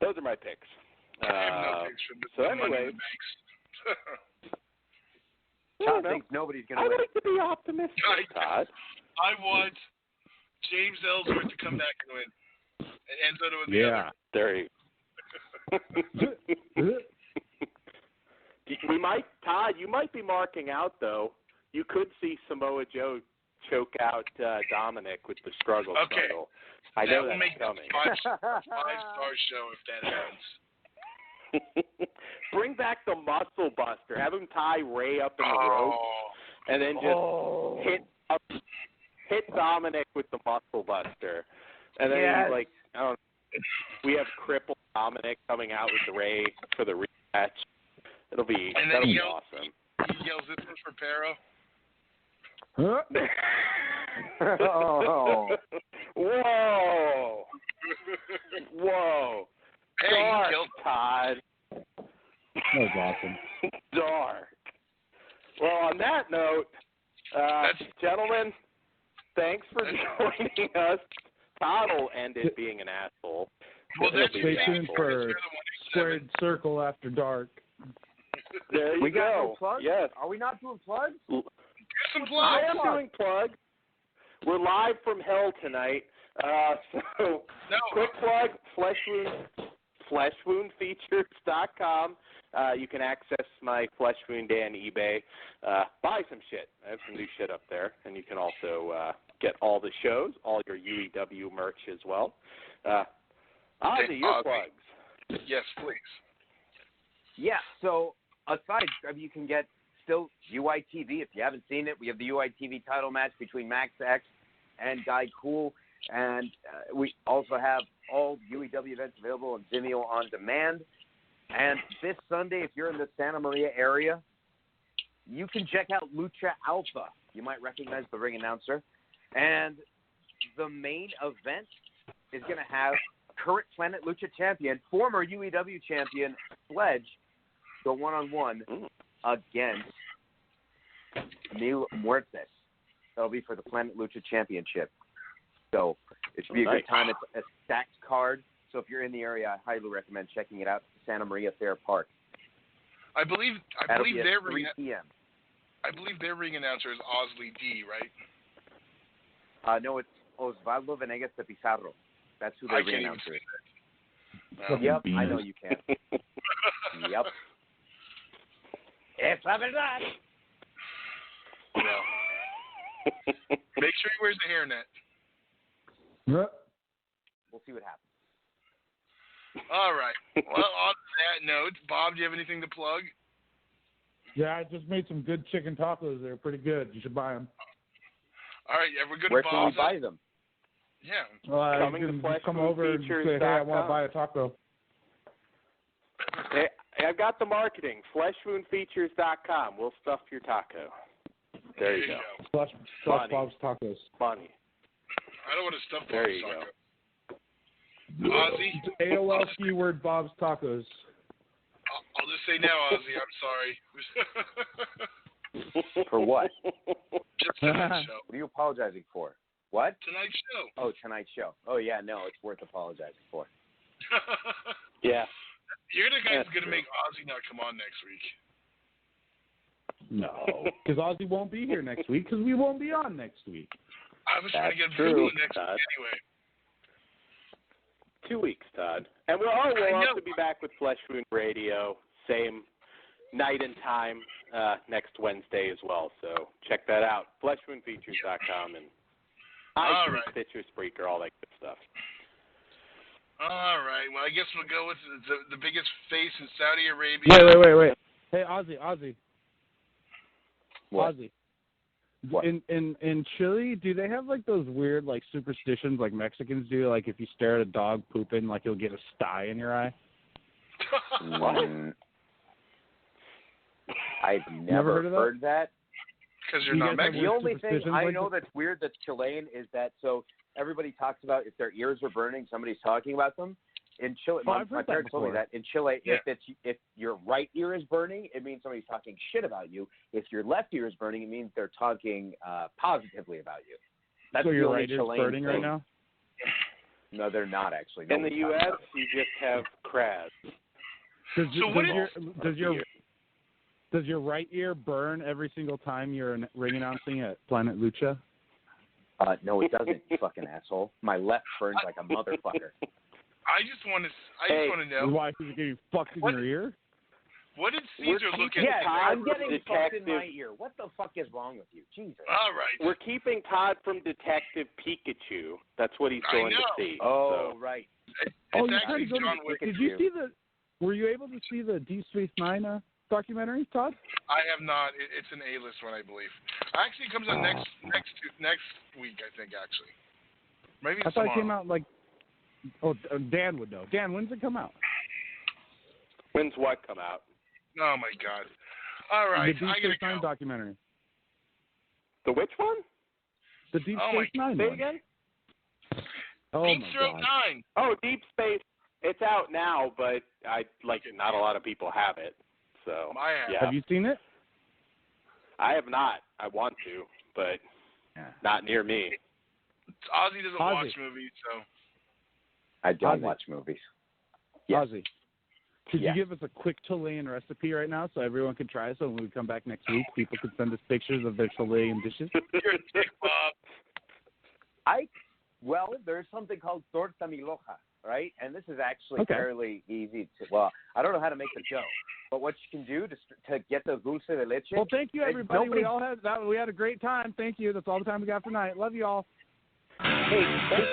Those are my picks. I have no picks from So Money in anyway, the Banks. Todd thinks nobody's going to I win. like to be optimistic, Todd. I want James Ellsworth to come back and win. And Enzo to win the other. There you We might, Todd, you might be marking out, though. You could see Samoa Joe choke out Dominic with the struggle title. I know will that's make coming. a five-star show if that happens. Bring back the Muscle Buster. Have him tie Ray up in the rope, and then just hit Dominic with the Muscle Buster, and then he's like, I don't know, we have crippled Dominic coming out with Ray for the rematch. That'll be awesome. He yells, "This is for Pero." Whoa! Whoa! Hey, Dark, he killed Todd. That was awesome. Dark. Well, on that note, gentlemen, thanks for joining us. Todd will end it being an asshole. Well, Stay tuned for Squared Circle After Dark. There you we got go. no plugs? Yes. Are we not doing plugs? Some I plugs. am doing plugs. We're live from hell tonight. Quick plug, fleshwoundfeatures.com. You can access my Flesh Wound Dan eBay. Buy some shit. I have some new shit up there. And you can also get all the shows, all your UEW merch as well. Ozzy, your plugs. Yes, please. Yeah, so aside, you can get still UITV. If you haven't seen it, we have the UITV title match between Max X and Guy Cool. And we also have all UEW events available on Vimeo on demand. And this Sunday, if you're in the Santa Maria area, you can check out Lucha Alpha. You might recognize the ring announcer. And the main event is going to have current Planet Lucha champion, former UEW champion, Sledge, go one-on-one against Mil Muertes. That'll be for the Planet Lucha Championship. So it should be a good time. It's a stacked card. So if you're in the area, I highly recommend checking it out at Santa Maria Fair Park. I believe That'll be their at 3 p.m. I believe their ring announcer is Osley D, right? No, it's Osvaldo Venegas de Pizarro. That's who their ring announcer is. Wow. Yep, I know you can. Yep. Es la verdad. Yeah. Make sure he wears the hairnet. We'll see what happens. All right. Well, on that note, Bob, do you have anything to plug? Yeah, I just made some good chicken tacos. They're pretty good. You should buy them. All right. Yeah, we're good. Where can we buy them? Yeah. Coming you to can Flesh come Food over and Features say, hey, I want .com. to buy a taco. Hey, I've got the marketing. FleshwoundFeatures.com. We'll stuff your taco. There you go. Plus Funny. Bob's Tacos. Funny. I don't want to stuff There Bob's you taco. go. Ozzy, AOL keyword Bob's Tacos. I'll just say now, Ozzy, I'm sorry. For what? Just tonight's show. What are you apologizing for? What? Tonight's show. Oh, tonight's show. Oh, yeah, no, it's worth apologizing for. Yeah. You're the guy That's who's going to true. make Ozzy not come on next week. No, because Ozzy won't be here next week because we won't be on next week. I was trying to get him That's to true, next Todd. week anyway. 2 weeks, Todd. And we'll also be back with Flesh Wound Radio, same night and time next Wednesday as well. So check that out. FleshwoundFeatures.com and All iTunes, right. Stitcher, Spreaker, all that good stuff. All right. Well, I guess we'll go with the biggest face in Saudi Arabia. Wait. Hey, Ozzy. What? Ozzy. What? In Chile, do they have like those weird like superstitions like Mexicans do? Like if you stare at a dog pooping, like you'll get a sty in your eye. I've never heard that. Because you're You not guys have Mexican. The only thing superstitions I like know this? that's weird that's Chilean is that so everybody talks about if their ears are burning, somebody's talking about them. In Chile, Oh, my I've heard that parents told me before. that in Chile, Yeah. if your right ear is burning, it means somebody's talking shit about you. If your left ear is burning, it means they're talking positively about you. That's So the your only right ear's Chilean burning right thing. now? No, they're not actually. In the Nobody's U.S., talking about it. you just have crabs. Does your right ear burn every single time you're ring announcing at Planet Lucha? No, it doesn't, you fucking asshole. My left burns like a motherfucker. I just want to know, Why? Because you're getting fucked in What? your ear? what did Caesar look at? Yes, Todd I'm getting from fucked in Detective- my ear. What the fuck is wrong with you? Jesus. All right. We're keeping Todd from Detective Pikachu. That's what he's I going to know. see. Oh, So. right. It's Oh, you actually tried to go John to, Wick. did you see the? Were you able to see the Deep Space Nine documentary, Todd? I have not. It's an A-list one, I believe. Actually, it comes out next week, I think. Actually, maybe I it's thought it tomorrow. came out like. Oh, Dan would know. Dan, when's it come out? When's what come out? Oh my God! All right, The Deep I gotta Space Nine go. documentary. The which one? The Deep Oh, my- Space Nine Say it one. again? Oh Deep my Throat God. 9. Oh, Deep Space. It's out now, but not a lot of people have it. So I have. yeah, Have you seen it? I have not. I want to, but not near me. Ozzy doesn't Ozzy. watch movies, so I don't Ozzy. watch movies. Yes. Ozzy, could Yes. you give us a quick Chilean recipe right now so everyone can try it? So when we come back next week, people can send us pictures of their Chilean dishes. you're a dick, Bob. Well, there's something called torta miloja, right? And this is actually Okay. fairly easy to. Well, I don't know how to make the dough, but what you can do to get the dulce de leche. Well, thank you, everybody. Nobody- We had a great time. Thank you. That's all the time we got for tonight. Love you all. Hey, take a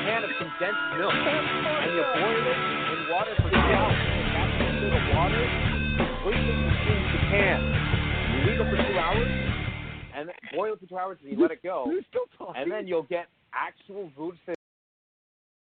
can of condensed milk and you boil it in water for 2 hours. That's a little bit of water completely consumes the can. You leave it for 2 hours and then boil it for 2 hours and you let it go. We're still talking. And then you'll get actual rules